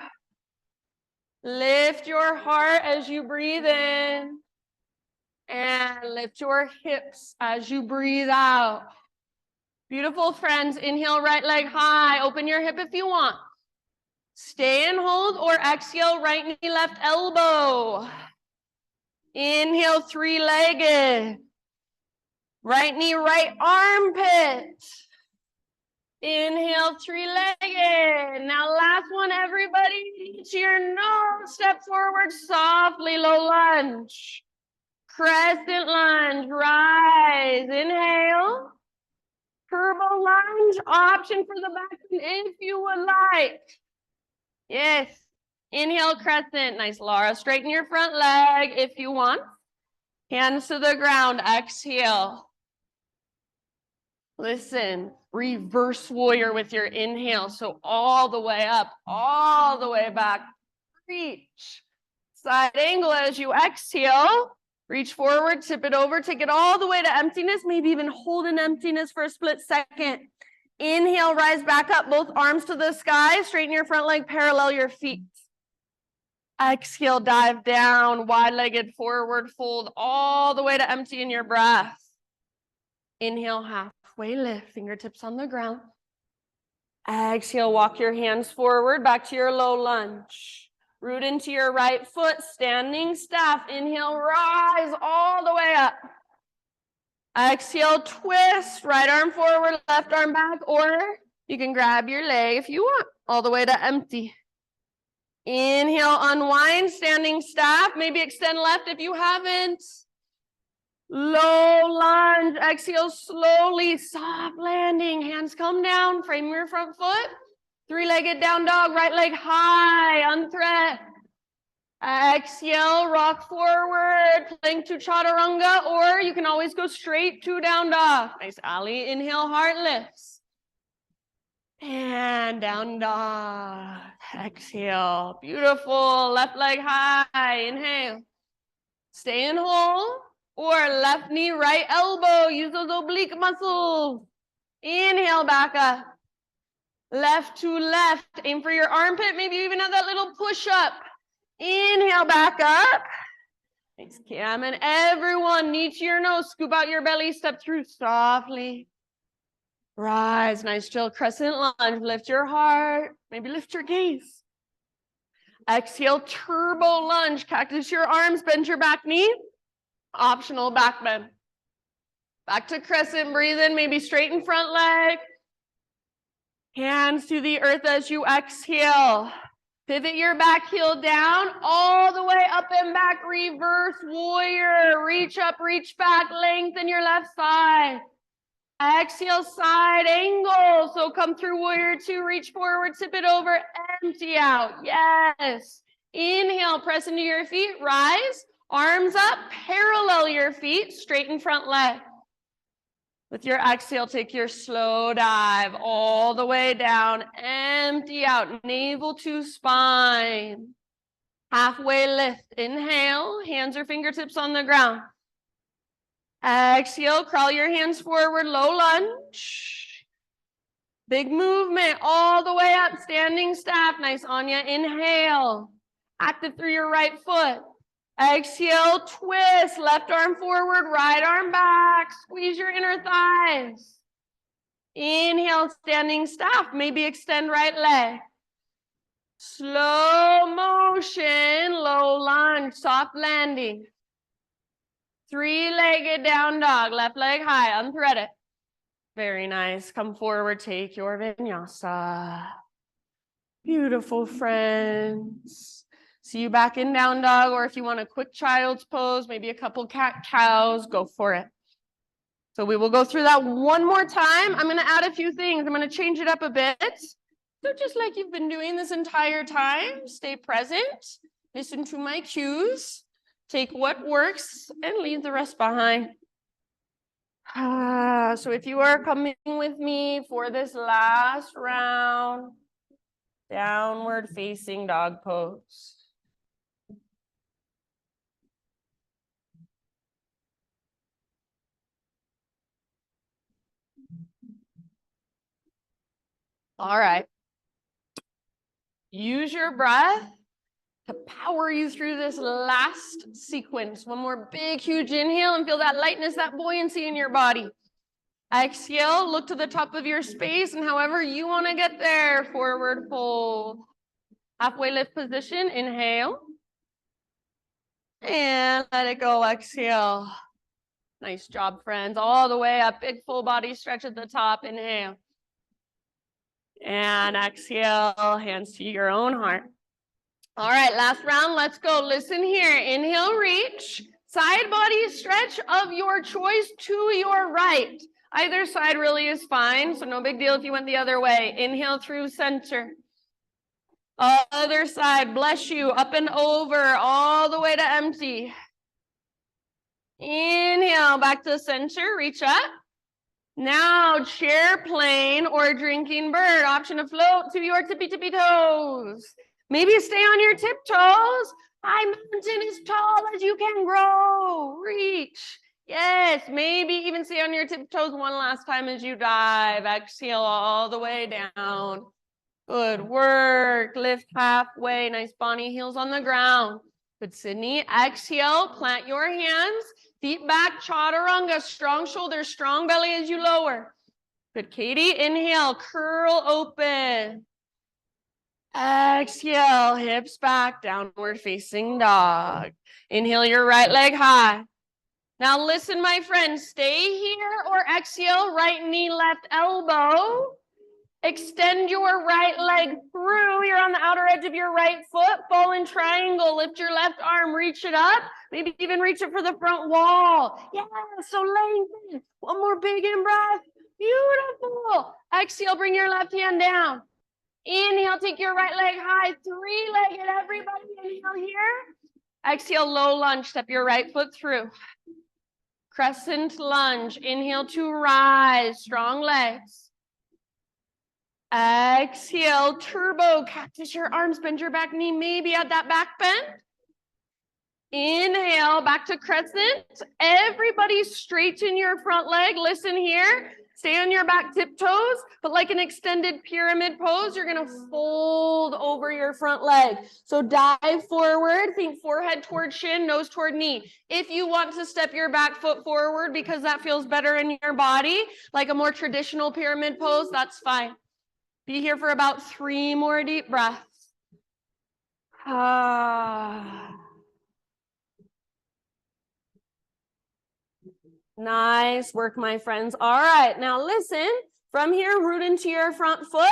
Lift your heart as you breathe in. And lift your hips as you breathe out. Beautiful, friends. Inhale, right leg high. Open your hip if you want. Stay and hold or exhale, right knee, left elbow. Inhale, three-legged. Right knee, right armpit. Inhale, three-legged. Now last one, everybody. To your nose, step forward softly, low lunge. Crescent lunge, rise. Inhale. Turbo lunge, option for the back if you would like. Yes. Inhale, crescent. Nice, Laura. Straighten your front leg if you want. Hands to the ground. Exhale. Listen. Reverse warrior with your inhale. So all the way up, all the way back. Reach. Side angle as you exhale. Reach forward, tip it over, take it all the way to emptiness. Maybe even hold in emptiness for a split second. Inhale, rise back up, both arms to the sky. Straighten your front leg, parallel your feet. Exhale, dive down, wide-legged forward fold all the way to empty in your breath. Inhale, halfway lift, fingertips on the ground. Exhale, walk your hands forward, back to your low lunge. Root into your right foot, standing staff. Inhale, rise all the way up. Exhale, twist, right arm forward, left arm back, or you can grab your leg if you want, all the way to empty. Inhale, unwind, standing staff. Maybe extend left if you haven't. Low lunge, exhale slowly, soft landing. Hands come down, frame your front foot. Three-legged down dog, right leg high, unthread. Exhale, rock forward, plank to chaturanga, or you can always go straight to down dog. Nice, Ali. Inhale, heart lifts. And down dog. Exhale. Beautiful. Left leg high. Inhale. Stay in hold. Or left knee, right elbow. Use those oblique muscles. Inhale, back up. Left to left. Aim for your armpit. Maybe even have that little push up. Inhale, back up. Thanks, Cam. And everyone, knee to your nose. Scoop out your belly. Step through softly. Rise, nice chill crescent lunge. Lift your heart, maybe lift your gaze. Exhale, turbo lunge. Cactus your arms, bend your back knee. Optional back bend. Back to crescent, breathe in, maybe straighten front leg. Hands to the earth as you exhale. Pivot your back heel down, all the way up and back, reverse warrior. Reach up, reach back, lengthen your left side. Exhale, side angle. So come through warrior two, reach forward, tip it over, empty out. Yes. Inhale, press into your feet, rise, arms up, parallel your feet, straighten front leg. With your exhale, take your slow dive all the way down, empty out, navel to spine. Halfway lift, inhale, hands or fingertips on the ground. Exhale, crawl your hands forward, low lunge. Big movement all the way up, standing staff. Nice, Anya. Inhale, active through your right foot. Exhale, twist, left arm forward, right arm back. Squeeze your inner thighs. Inhale, standing staff. Maybe extend right leg. Slow motion, low lunge, soft landing. Three-legged down dog, left leg high, unthread it. Very nice. Come forward, take your vinyasa. Beautiful, friends. See you back in down dog, or if you want a quick child's pose, maybe a couple cat-cows, go for it. So we will go through that one more time. I'm going to add a few things. I'm going to change it up a bit. So just like you've been doing this entire time, stay present, listen to my cues. Take what works and leave the rest behind. So if you are coming with me for this last round, downward facing dog pose. All right. Use your breath to power you through this last sequence. One more big, huge inhale and feel that lightness, that buoyancy in your body. Exhale, look to the top of your space, and however you want to get there, forward fold. Halfway lift position, inhale. And let it go, exhale. Nice job, friends. All the way up, big full body stretch at the top, inhale. And exhale, hands to your own heart. All right, last round, let's go. Listen here, inhale, reach. Side body stretch of your choice to your right. Either side really is fine, so no big deal if you went the other way. Inhale through center. Other side, bless you, up and over, all the way to empty. Inhale, back to the center, reach up. Now, chair plane or drinking bird, option to float to your tippy toes. Maybe stay on your tiptoes. High mountain as tall as you can grow. Reach. Yes, maybe even stay on your tiptoes one last time as you dive. Exhale all the way down. Good work. Lift halfway. Nice Bonnie heels on the ground. Good, Sydney. Exhale. Plant your hands. Feet back. Chaturanga. Strong shoulders. Strong belly as you lower. Good, Katie. Inhale. Curl open. Exhale. Hips back. Downward facing dog. Inhale your right leg high. Now listen, my friends. Stay here or exhale. Right knee, left elbow. Extend your right leg through. You're on the outer edge of your right foot. Fall in triangle. Lift your left arm. Reach it up. Maybe even reach it for the front wall. Yeah, so lengthen. One more big in breath. Beautiful. Exhale, bring your left hand down. Inhale, take your right leg high. Three-legged, everybody. Inhale here. Exhale, low lunge. Step your right foot through. Crescent lunge. Inhale to rise. Strong legs. Exhale, turbo cactus your arms, bend your back knee, maybe at that back bend. Inhale, back to crescent. Everybody straighten your front leg. Listen here. Stay on your back tiptoes, but like an extended pyramid pose, you're going to fold over your front leg. So dive forward, think forehead toward shin, nose toward knee. If you want to step your back foot forward because that feels better in your body, like a more traditional pyramid pose, that's fine. Be here for about 3 more deep breaths. Nice work, my friends. All right, now listen. From here, root into your front foot.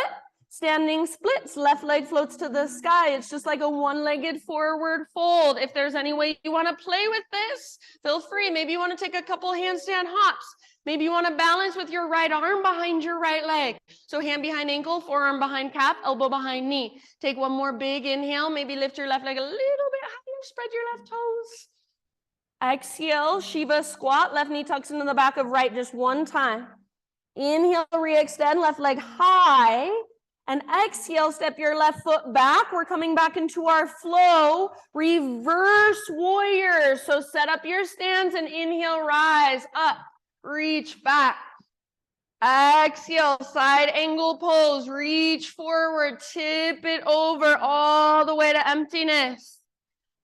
Standing splits, left leg floats to the sky. It's just like a one-legged forward fold. If there's any way you want to play with this, feel free. Maybe you want to take a couple handstand hops. Maybe you want to balance with your right arm behind your right leg. So hand behind ankle, forearm behind calf, elbow behind knee. Take one more big inhale. Maybe lift your left leg a little bit higher. Spread your left toes. Exhale, Shiva squat. Left knee tucks into the back of right just one time. Inhale, re-extend, left leg high. And exhale, step your left foot back. We're coming back into our flow. Reverse warrior. So set up your stance and inhale, rise up. Reach back. Exhale, side angle pose. Reach forward, tip it over all the way to emptiness.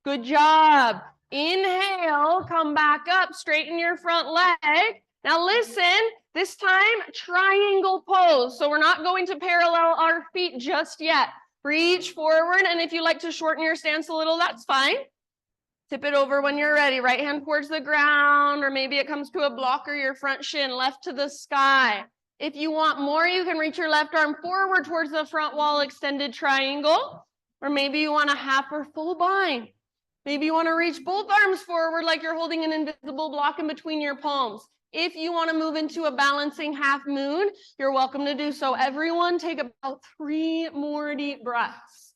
Good job. Inhale, come back up, straighten your front leg. Now listen, this time triangle pose. So we're not going to parallel our feet just yet. Reach forward, and if you like to shorten your stance a little, that's fine. Tip it over when you're ready. Right hand towards the ground, or maybe it comes to a block or your front shin, left to the sky. If you want more, you can reach your left arm forward towards the front wall, extended triangle. Or maybe you want a half or full bind. Maybe you want to reach both arms forward like you're holding an invisible block in between your palms. If you want to move into a balancing half moon, you're welcome to do so. Everyone take about 3 more deep breaths.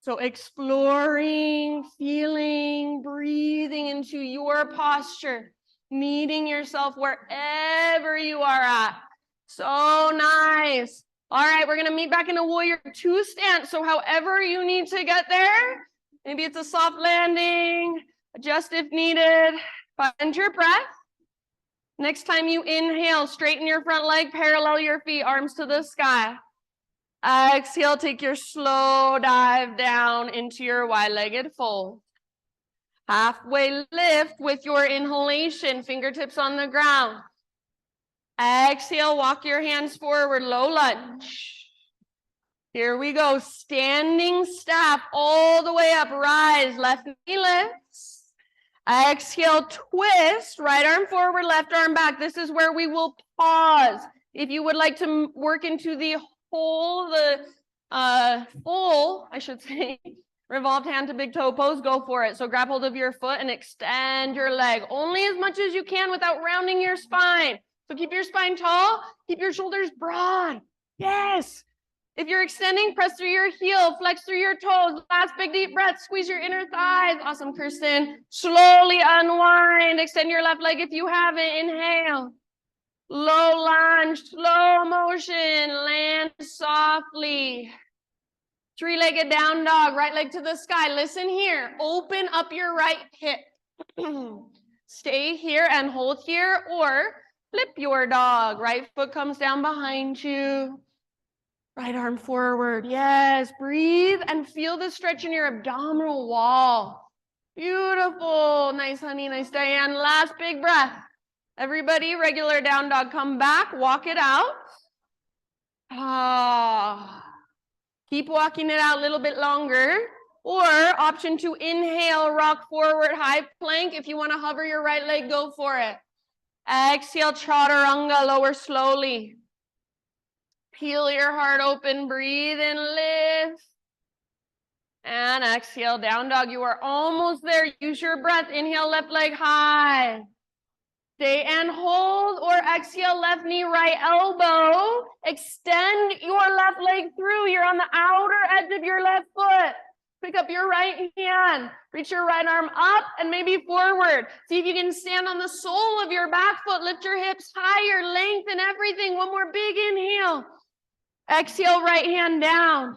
So exploring, feeling, breathing into your posture, meeting yourself wherever you are at. So nice. All right, we're going to meet back in a warrior 2 stance. So however you need to get there, maybe it's a soft landing, adjust if needed, find your breath. Next time you inhale, straighten your front leg, parallel your feet, arms to the sky. Exhale, take your slow dive down into your wide-legged fold. Halfway lift with your inhalation, fingertips on the ground. Exhale, walk your hands forward, low lunge. Here we go, standing staff all the way up, rise, left knee lifts. Exhale, twist, right arm forward, left arm back. This is where we will pause. If you would like to work into the full, I should say, revolved hand to big toe pose, go for it. So grab hold of your foot and extend your leg only as much as you can without rounding your spine. So keep your spine tall, keep your shoulders broad. Yes. If you're extending, press through your heel, flex through your toes. Last big deep breath, squeeze your inner thighs. Awesome, Kirsten. Slowly unwind, extend your left leg if you haven't. Inhale. Low lunge, slow motion, land softly. Three-legged down dog, right leg to the sky. Listen here, open up your right hip. Stay here and hold here, or flip your dog. Right foot comes down behind you. Right arm forward. Yes, breathe and feel the stretch in your abdominal wall. Beautiful. Nice, honey. Nice, Diane. Last big breath. Everybody, regular down dog. Come back, walk it out. Keep walking it out a little bit longer. Or option 2, inhale, rock forward, high plank. If you want to hover your right leg, go for it. Exhale, chaturanga, lower slowly. Peel your heart open, breathe and lift. And exhale, down dog. You are almost there. Use your breath. Inhale, left leg high. Stay and hold, or exhale, left knee, right elbow. Extend your left leg through. You're on the outer edge of your left foot. Pick up your right hand. Reach your right arm up and maybe forward. See if you can stand on the sole of your back foot. Lift your hips higher, lengthen everything. One more big inhale. Exhale, right hand down.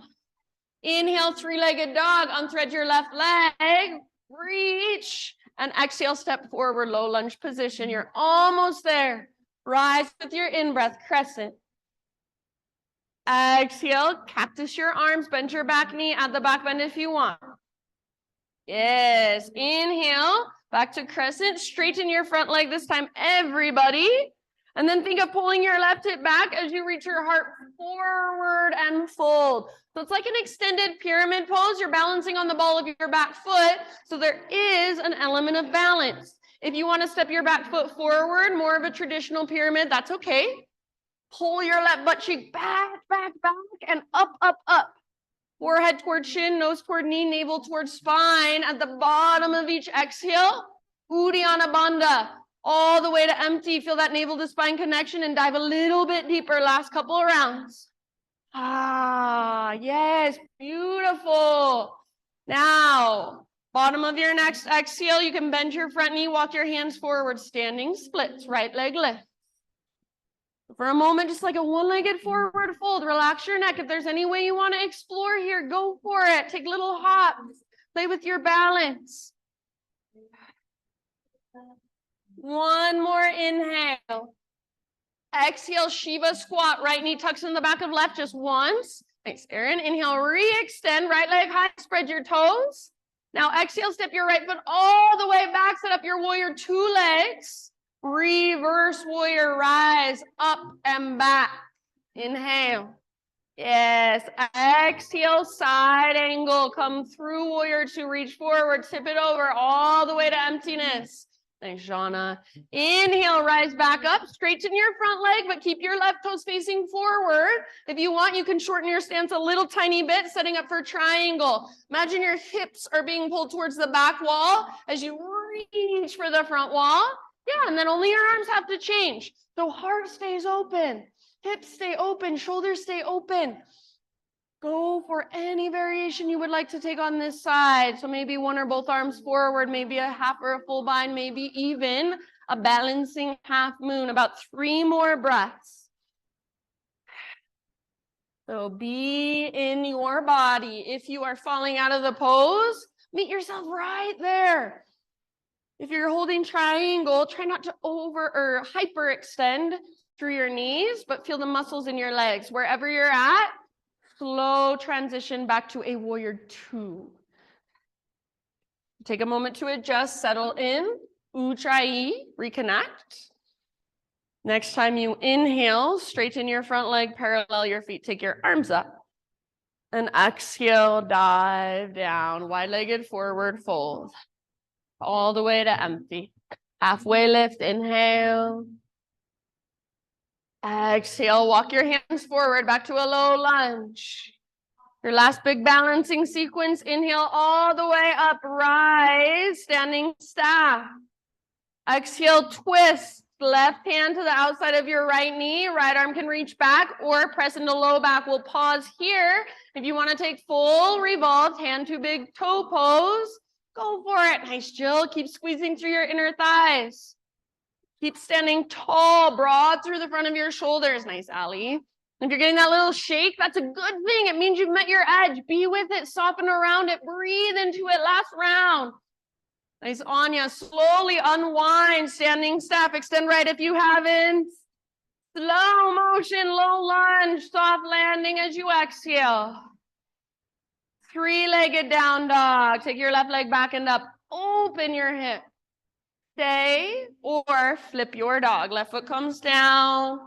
Inhale, three-legged dog. Unthread your left leg. Reach. And exhale, step forward, low lunge position. You're almost there. Rise with your in-breath, crescent. Exhale, cactus your arms, bend your back knee, add the back bend if you want. Yes, inhale, back to crescent, straighten your front leg this time, everybody. And then think of pulling your left hip back as you reach your heart forward and fold. So it's like an extended pyramid pose. You're balancing on the ball of your back foot. So there is an element of balance. If you want to step your back foot forward, more of a traditional pyramid, that's okay. Pull your left butt cheek back, back, back, and up, up, up. Forehead toward chin, nose toward knee, navel toward spine. At the bottom of each exhale, Uddiyana Bandha. All the way to empty. Feel that navel to spine connection and dive a little bit deeper. Last couple of rounds. Yes, beautiful. Now, bottom of your next exhale, you can bend your front knee, walk your hands forward, standing splits, right leg lift. For a moment, just like a one-legged forward fold, relax your neck. If there's any way you want to explore here, go for it. Take little hops, play with your balance. One more inhale. Exhale, Shiva squat. Right knee tucks in the back of left just once. Thanks, Erin. Inhale, re-extend. Right leg high, spread your toes. Now exhale, step your right foot all the way back. Set up your warrior 2 legs. Reverse warrior, rise up and back. Inhale. Yes. Exhale, side angle. Come through warrior 2. Reach forward, tip it over all the way to emptiness. Thanks, Shauna. Inhale, rise back up, straighten your front leg, but keep your left toes facing forward. If you want, you can shorten your stance a little tiny bit, setting up for triangle. Imagine your hips are being pulled towards the back wall as you reach for the front wall. Yeah, and then only your arms have to change. So heart stays open, hips stay open, shoulders stay open. Go for any variation you would like to take on this side. So maybe one or both arms forward, maybe a half or a full bind, maybe even a balancing half moon. About 3 more breaths. So be in your body. If you are falling out of the pose, meet yourself right there. If you're holding triangle, try not to over or hyperextend through your knees, but feel the muscles in your legs. Wherever you're at, slow transition back to a warrior 2. Take a moment to adjust, settle in. Ujjayi, reconnect. Next time you inhale, straighten your front leg, parallel your feet, take your arms up. And exhale, dive down, wide-legged forward fold. All the way to empty. Halfway lift, inhale. Exhale, walk your hands forward, back to a low lunge. Your last big balancing sequence, inhale all the way up, rise, standing staff. Exhale, twist, left hand to the outside of your right knee. Right arm can reach back or press into low back. We'll pause here. If you want to take full revolved hand to big toe pose, go for it. Nice, Jill. Keep squeezing through your inner thighs. Keep standing tall, broad through the front of your shoulders. Nice, Allie. If you're getting that little shake, that's a good thing. It means you've met your edge. Be with it, soften around it, breathe into it. Last round. Nice, Anya. Slowly unwind, standing staff. Extend right if you haven't. Slow motion, low lunge, soft landing as you exhale. Three-legged down dog. Take your left leg back and up. Open your hip. Stay or flip your dog. Left foot comes down.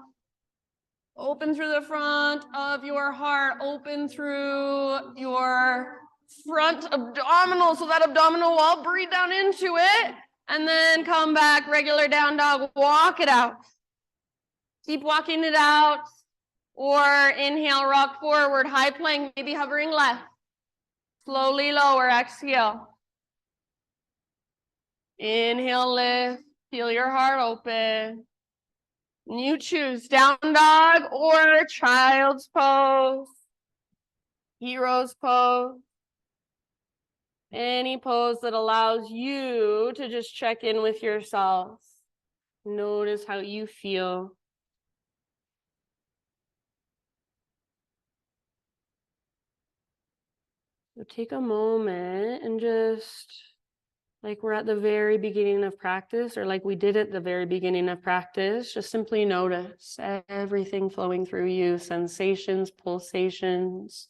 Open through the front of your heart. Open through your front abdominal. So that abdominal wall, breathe down into it. And then come back, regular down dog. Walk it out. Keep walking it out. Or inhale, rock forward, high plank, maybe hovering left. Slowly lower, exhale. Inhale, lift, feel your heart open. You choose down dog or child's pose, hero's pose. Any pose that allows you to just check in with yourself. Notice how you feel. So take a moment and just, like we're at the very beginning of practice, or like we did at the very beginning of practice, just simply notice everything flowing through you, sensations, pulsations.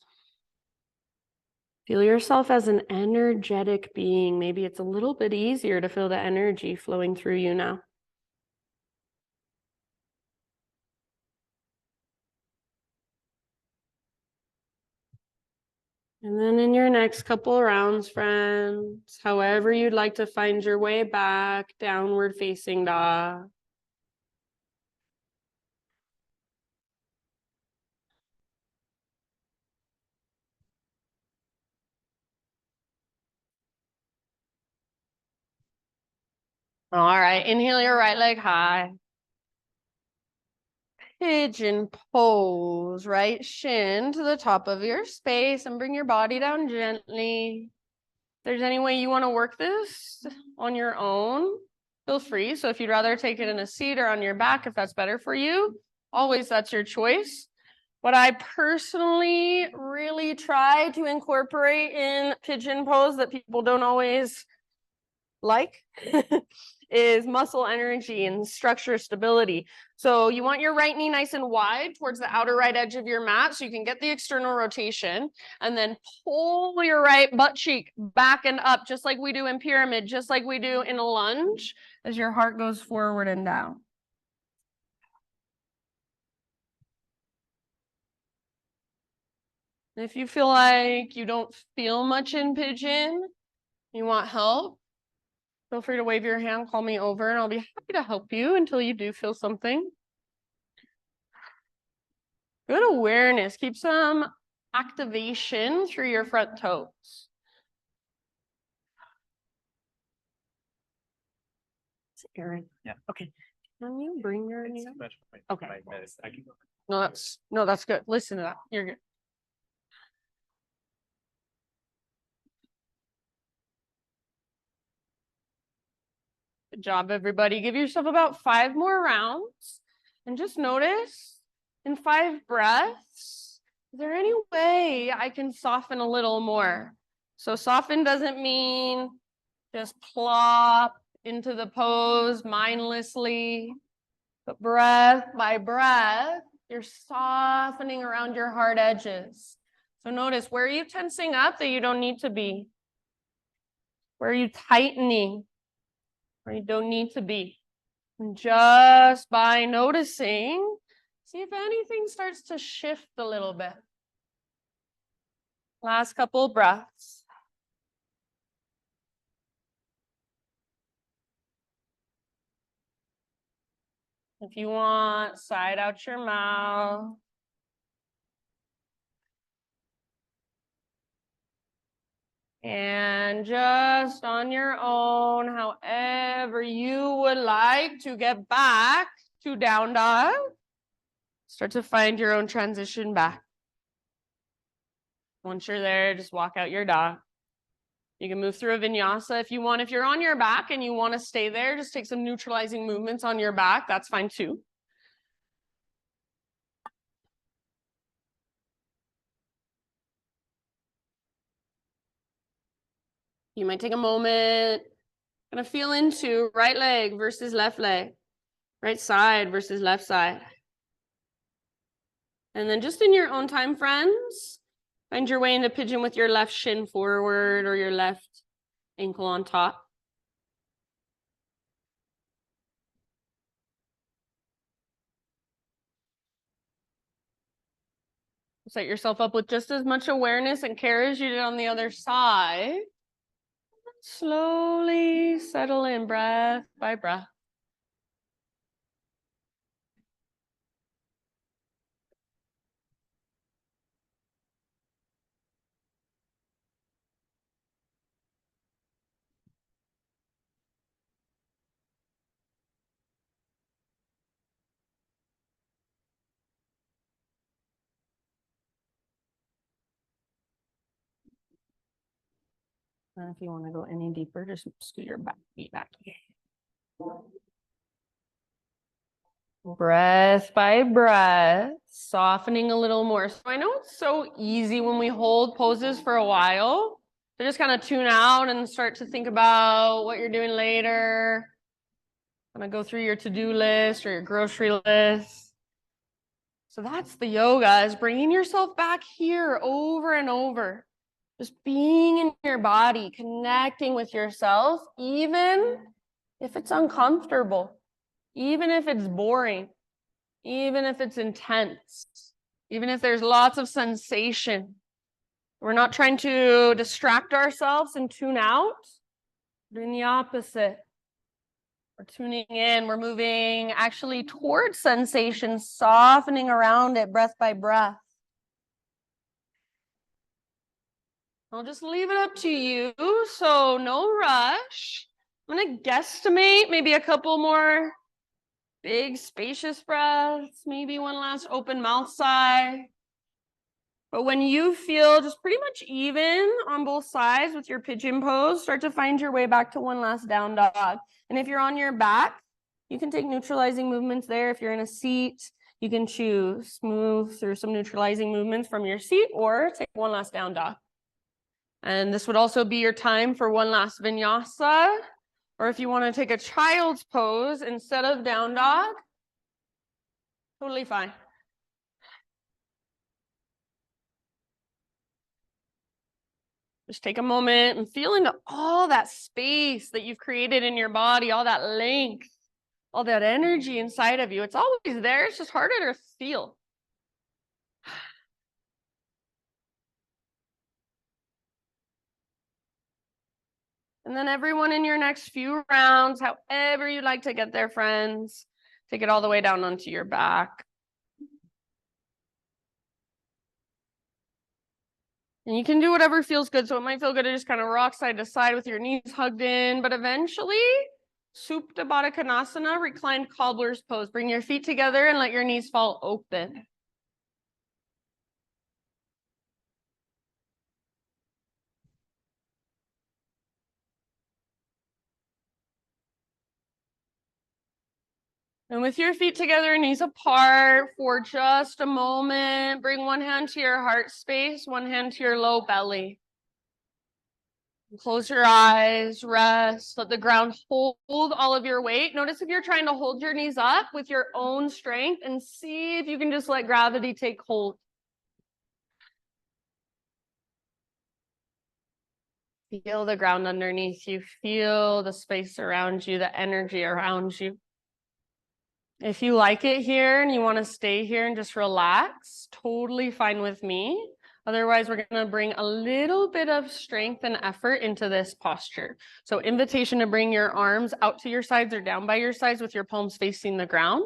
Feel yourself as an energetic being. Maybe it's a little bit easier to feel the energy flowing through you now. And then in your next couple rounds, friends, however you'd like to find your way back, downward facing dog. All right, inhale your right leg high. Pigeon pose, right shin to the top of your space and bring your body down gently. If there's any way you want to work this on your own, feel free. So if you'd rather take it in a seat or on your back, if that's better for you, always that's your choice. What I personally really try to incorporate in pigeon pose that people don't always like is muscle energy and structure stability. So you want your right knee nice and wide towards the outer right edge of your mat so you can get the external rotation, and then pull your right butt cheek back and up just like we do in pyramid, just like we do in a lunge as your heart goes forward and down. If you feel like you don't feel much in pigeon, you want help, feel free to wave your hand, call me over, and I'll be happy to help you until you do feel something. Good awareness. Keep some activation through your front toes. It's Aaron. Yeah. Okay. Can you bring your name? Okay. Okay. No, that's good. Listen to that. You're good. Good job, everybody. Give yourself about 5 more rounds and just notice in 5 breaths, is there any way I can soften a little more? So soften doesn't mean just plop into the pose mindlessly, but breath by breath, you're softening around your hard edges. So notice, where are you tensing up that you don't need to be? Where are you tightening where you don't need to be? And just by noticing, see if anything starts to shift a little bit. Last couple of breaths. If you want, side out your mouth. And just on your own, however you would like to get back to down dog, start to find your own transition back. Once you're there, just walk out your dog. You can move through a vinyasa if you want. If you're on your back and you want to stay there, just take some neutralizing movements on your back. That's fine too. You might take a moment, gonna feel into right leg versus left leg, right side versus left side. And then just in your own time, friends, find your way into pigeon with your left shin forward or your left ankle on top. Set yourself up with just as much awareness and care as you did on the other side. Slowly settle in breath by breath. And if you want to go any deeper, just scoot your back feet back. Breath by breath, softening a little more. So I know it's so easy when we hold poses for a while to just kind of tune out and start to think about what you're doing later. Kind of go through your to-do list or your grocery list. So that's the yoga, is bringing yourself back here over and over. Just being in your body, connecting with yourself, even if it's uncomfortable, even if it's boring, even if it's intense, even if there's lots of sensation. We're not trying to distract ourselves and tune out. We're doing the opposite. We're tuning in. We're moving actually towards sensation, softening around it breath by breath. I'll just leave it up to you. So no rush. I'm going to guesstimate maybe a couple more big spacious breaths, maybe one last open mouth sigh. But when you feel just pretty much even on both sides with your pigeon pose, start to find your way back to one last down dog. And if you're on your back, you can take neutralizing movements there. If you're in a seat, you can choose, move through some neutralizing movements from your seat or take one last down dog. And this would also be your time for one last vinyasa. Or if you want to take a child's pose instead of down dog, totally fine. Just take a moment and feel into all that space that you've created in your body, all that length, all that energy inside of you. It's always there. It's just harder to feel. And then everyone in your next few rounds, however you'd like to get there, friends, take it all the way down onto your back. And you can do whatever feels good. So it might feel good to just kind of rock side to side with your knees hugged in, but eventually Supta Baddha Konasana, reclined cobbler's pose. Bring your feet together and let your knees fall open. And with your feet together, knees apart for just a moment, bring one hand to your heart space, one hand to your low belly. Close your eyes, rest, let the ground hold all of your weight. Notice if you're trying to hold your knees up with your own strength and see if you can just let gravity take hold. Feel the ground underneath you, feel the space around you, the energy around you. If you like it here and you want to stay here and just relax, totally fine with me. Otherwise, we're going to bring a little bit of strength and effort into this posture. So invitation to bring your arms out to your sides or down by your sides with your palms facing the ground.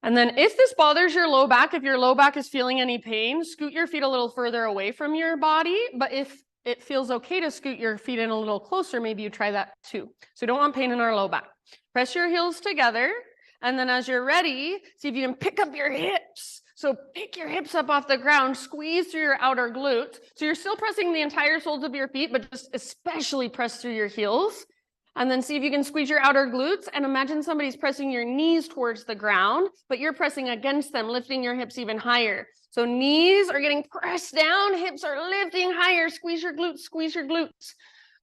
And then if this bothers your low back, if your low back is feeling any pain, scoot your feet a little further away from your body. But if it feels okay to scoot your feet in a little closer, maybe you try that too. So we don't want pain in our low back. Press your heels together. And then as you're ready, see if you can pick up your hips. So pick your hips up off the ground, squeeze through your outer glutes. So you're still pressing the entire soles of your feet, but just especially press through your heels. And then see if you can squeeze your outer glutes and imagine somebody's pressing your knees towards the ground, but you're pressing against them, lifting your hips even higher. So knees are getting pressed down, hips are lifting higher. Squeeze your glutes, squeeze your glutes.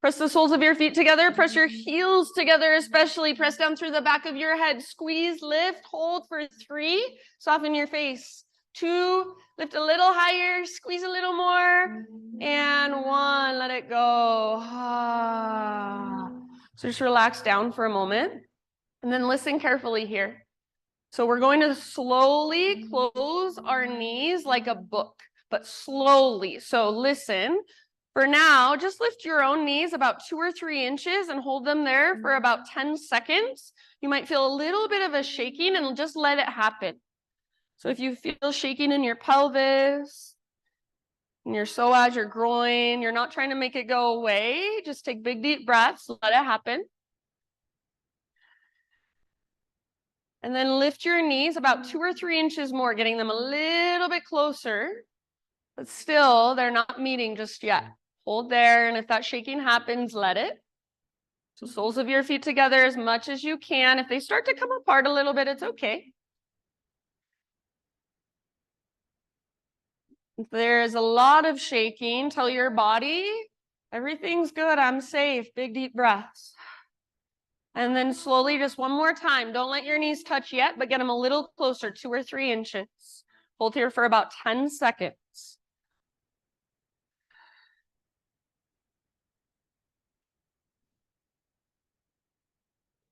Press the soles of your feet together, press your heels together, especially press down through the back of your head. Squeeze, lift, hold for 3, soften your face. 2, lift a little higher, squeeze a little more, and 1, let it go. So just relax down for a moment, and then listen carefully here. So we're going to slowly close our knees like a book, but slowly. So listen. For now, just lift your own knees about 2 or 3 inches and hold them there for about 10 seconds. You might feel a little bit of a shaking and just let it happen. So if you feel shaking in your pelvis, in your psoas, your groin, you're not trying to make it go away. Just take big, deep breaths, let it happen. And then lift your knees about 2 or 3 inches more, getting them a little bit closer. But still, they're not meeting just yet. Hold there, and if that shaking happens, let it. So soles of your feet together as much as you can. If they start to come apart a little bit, it's okay. If there's a lot of shaking, tell your body, everything's good, I'm safe. Big, deep breaths. And then slowly, just one more time. Don't let your knees touch yet, but get them a little closer, 2 or 3 inches. Hold here for about 10 seconds.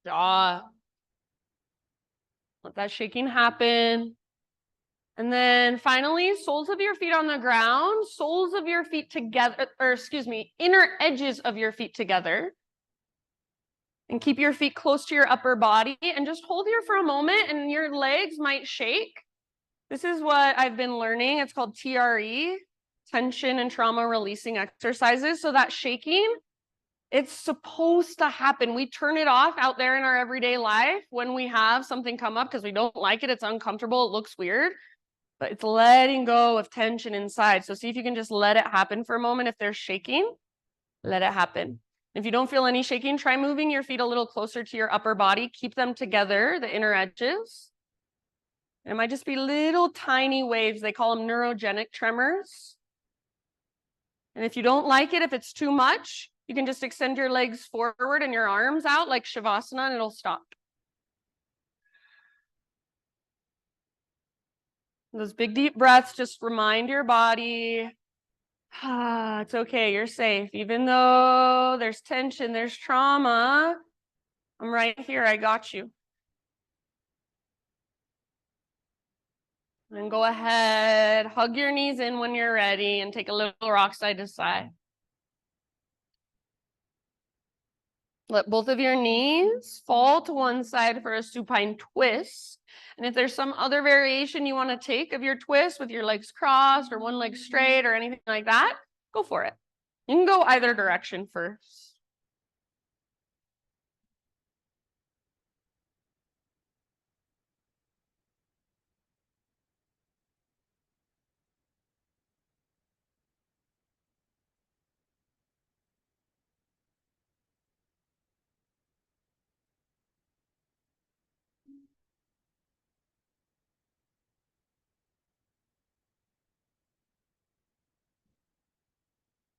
Let that shaking happen. And then finally, soles of your feet on the ground, soles of your feet together, or excuse me, inner edges of your feet together. And keep your feet close to your upper body and just hold here for a moment and your legs might shake. This is what I've been learning. It's called TRE, tension and trauma releasing exercises. So that shaking, it's supposed to happen. We turn it off out there in our everyday life when we have something come up because we don't like it. It's uncomfortable. It looks weird, but it's letting go of tension inside. So see if you can just let it happen for a moment. If they're shaking, let it happen. If you don't feel any shaking, try moving your feet a little closer to your upper body. Keep them together, the inner edges. It might just be little tiny waves. They call them neurogenic tremors. And if you don't like it, if it's too much, you can just extend your legs forward and your arms out like Shavasana and it'll stop. Those big deep breaths, just remind your body, it's okay, you're safe. Even though there's tension, there's trauma, I'm right here, I got you. And go ahead, hug your knees in when you're ready and take a little rock side to side. Let both of your knees fall to one side for a supine twist. And if there's some other variation you want to take of your twist with your legs crossed or one leg straight or anything like that, go for it. You can go either direction first.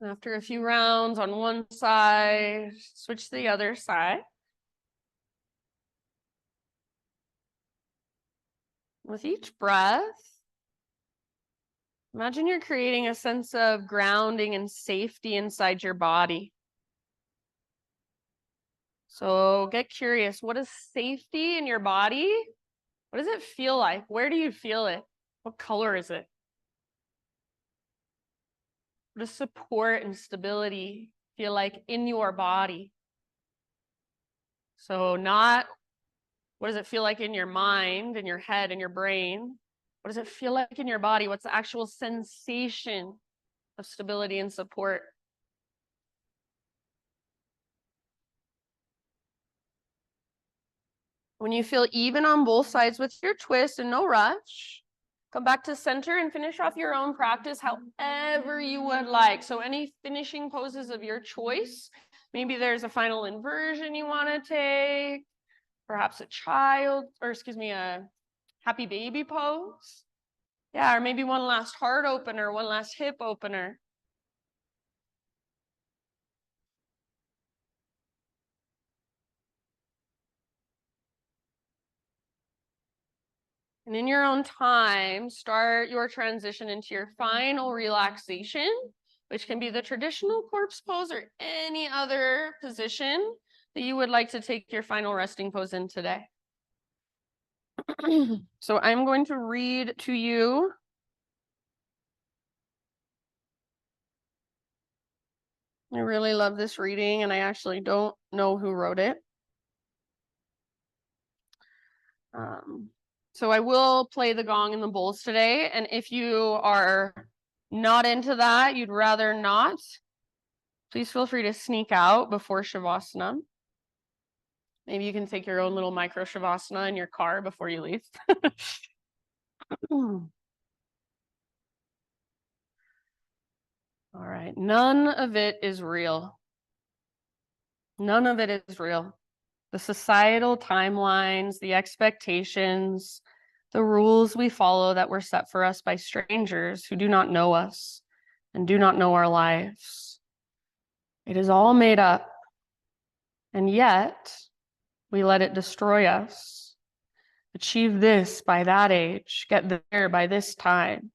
After a few rounds on one side, switch to the other side. With each breath, imagine you're creating a sense of grounding and safety inside your body. So get curious, what is safety in your body? What does it feel like? Where do you feel it? What color is it? What does support and stability feel like in your body? So not what does it feel like in your mind, in your head, in your brain? What does it feel like in your body? What's the actual sensation of stability and support? When you feel even on both sides with your twist and no rush, come back to center and finish off your own practice however you would like. So any finishing poses of your choice. Maybe there's a final inversion you want to take, perhaps a happy baby pose. Yeah, or maybe one last heart opener, one last hip opener. And in your own time, start your transition into your final relaxation, which can be the traditional corpse pose or any other position that you would like to take your final resting pose in today. So I'm going to read to you I really love this reading, and I actually don't know who wrote it. So I will play the gong and the bowls today, and if you are not into that, you'd rather not, please feel free to sneak out before Shavasana. Maybe you can take your own little micro Shavasana in your car before you leave. All right, none of it is real. None of it is real. The societal timelines, the expectations, the rules we follow that were set for us by strangers who do not know us and do not know our lives. It is all made up, and yet we let it destroy us. Achieve this by that age, get there by this time.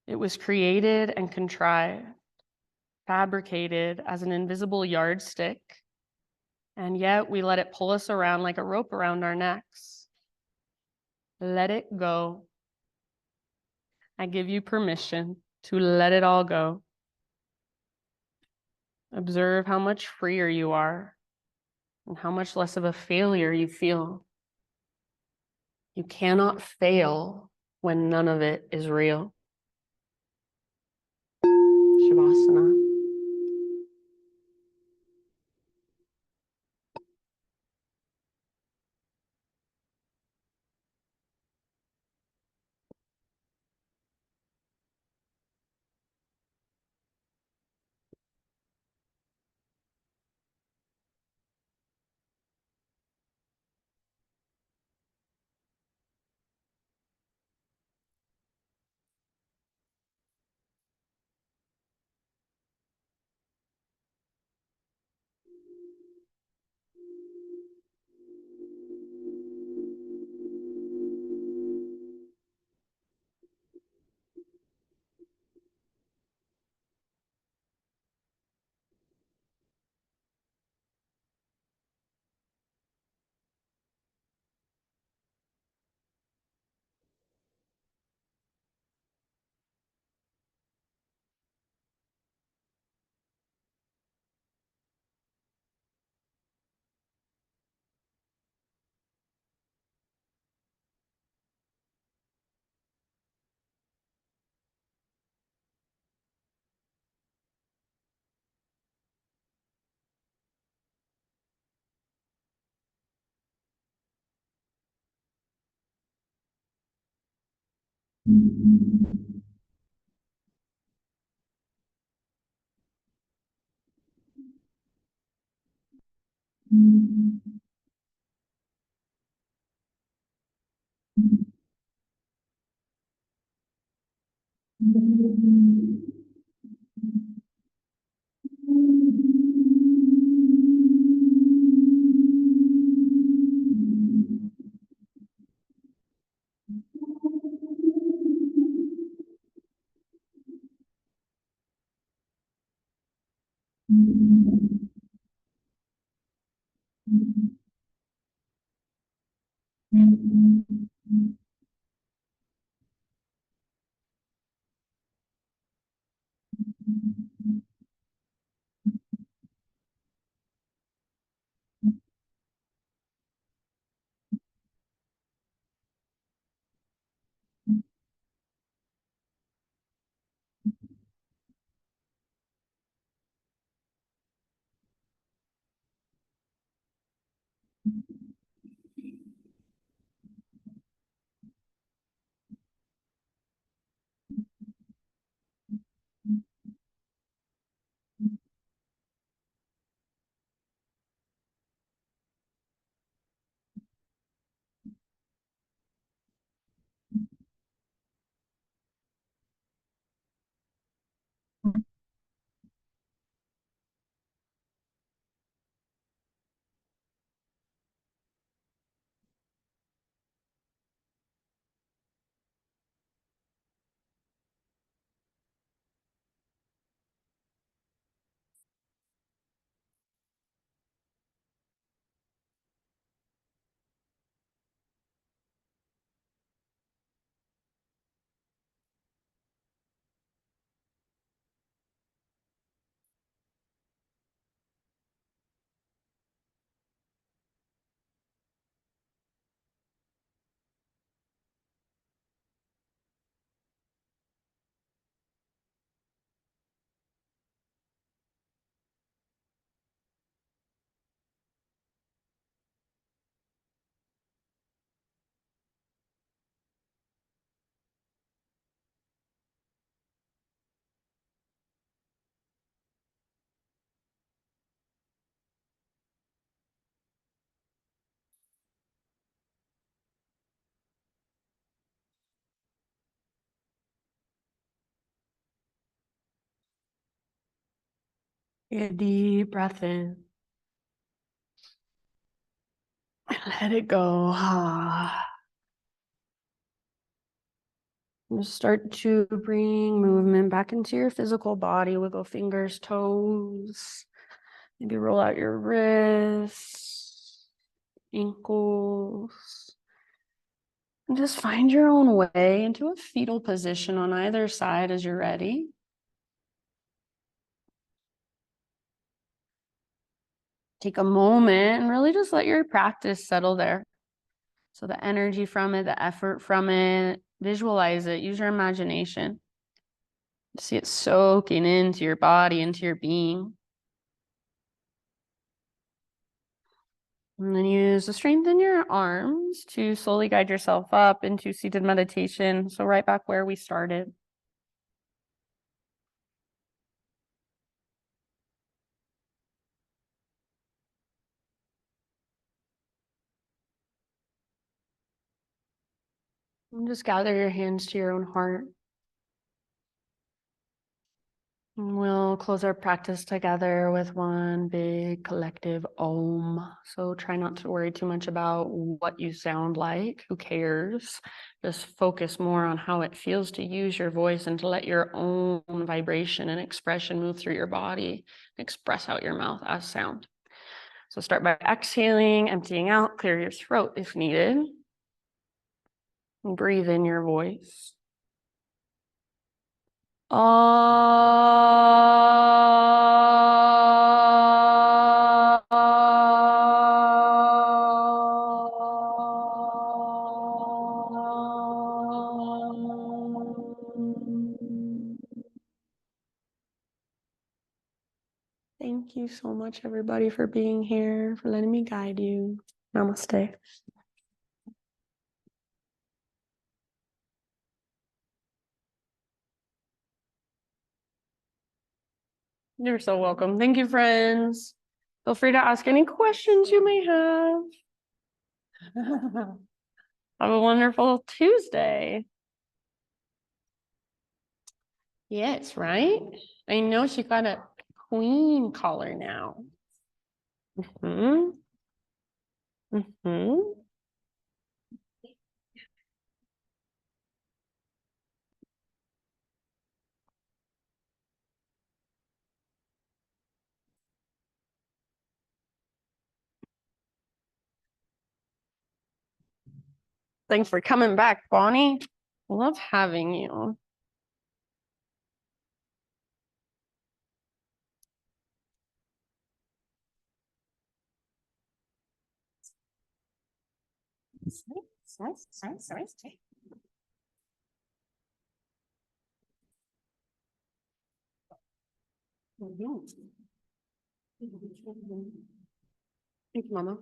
It was created and contrived, fabricated as an invisible yardstick, and yet we let it pull us around like a rope around our necks. Let it go. I give you permission to let it all go. Observe how much freer you are and how much less of a failure you feel. You cannot fail when none of it is real. Shavasana. Take a deep breath in. And let it go. And start to bring movement back into your physical body. Wiggle fingers, toes. Maybe roll out your wrists, ankles. And just find your own way into a fetal position on either side as you're ready. Take a moment and really just let your practice settle there. So the energy from it, the effort from it, visualize it, use your imagination. See it soaking into your body, into your being. And then use the strength in your arms to slowly guide yourself up into seated meditation. So right back where we started. And just gather your hands to your own heart. And we'll close our practice together with one big collective Om. So try not to worry too much about what you sound like. Who cares? Just focus more on how it feels to use your voice and to let your own vibration and expression move through your body, express out your mouth as sound. So start by exhaling, emptying out, clear your throat if needed. And breathe in your voice. Thank you so much, everybody, for being here, for letting me guide you. Namaste. You're so welcome. Thank you, friends. Feel free to ask any questions you may have. Have a wonderful Tuesday. Yes, right? I know she got a queen collar now. Mm-hmm. Mm-hmm. Thanks for coming back, Bonnie. Love having you. Thank you, Mama.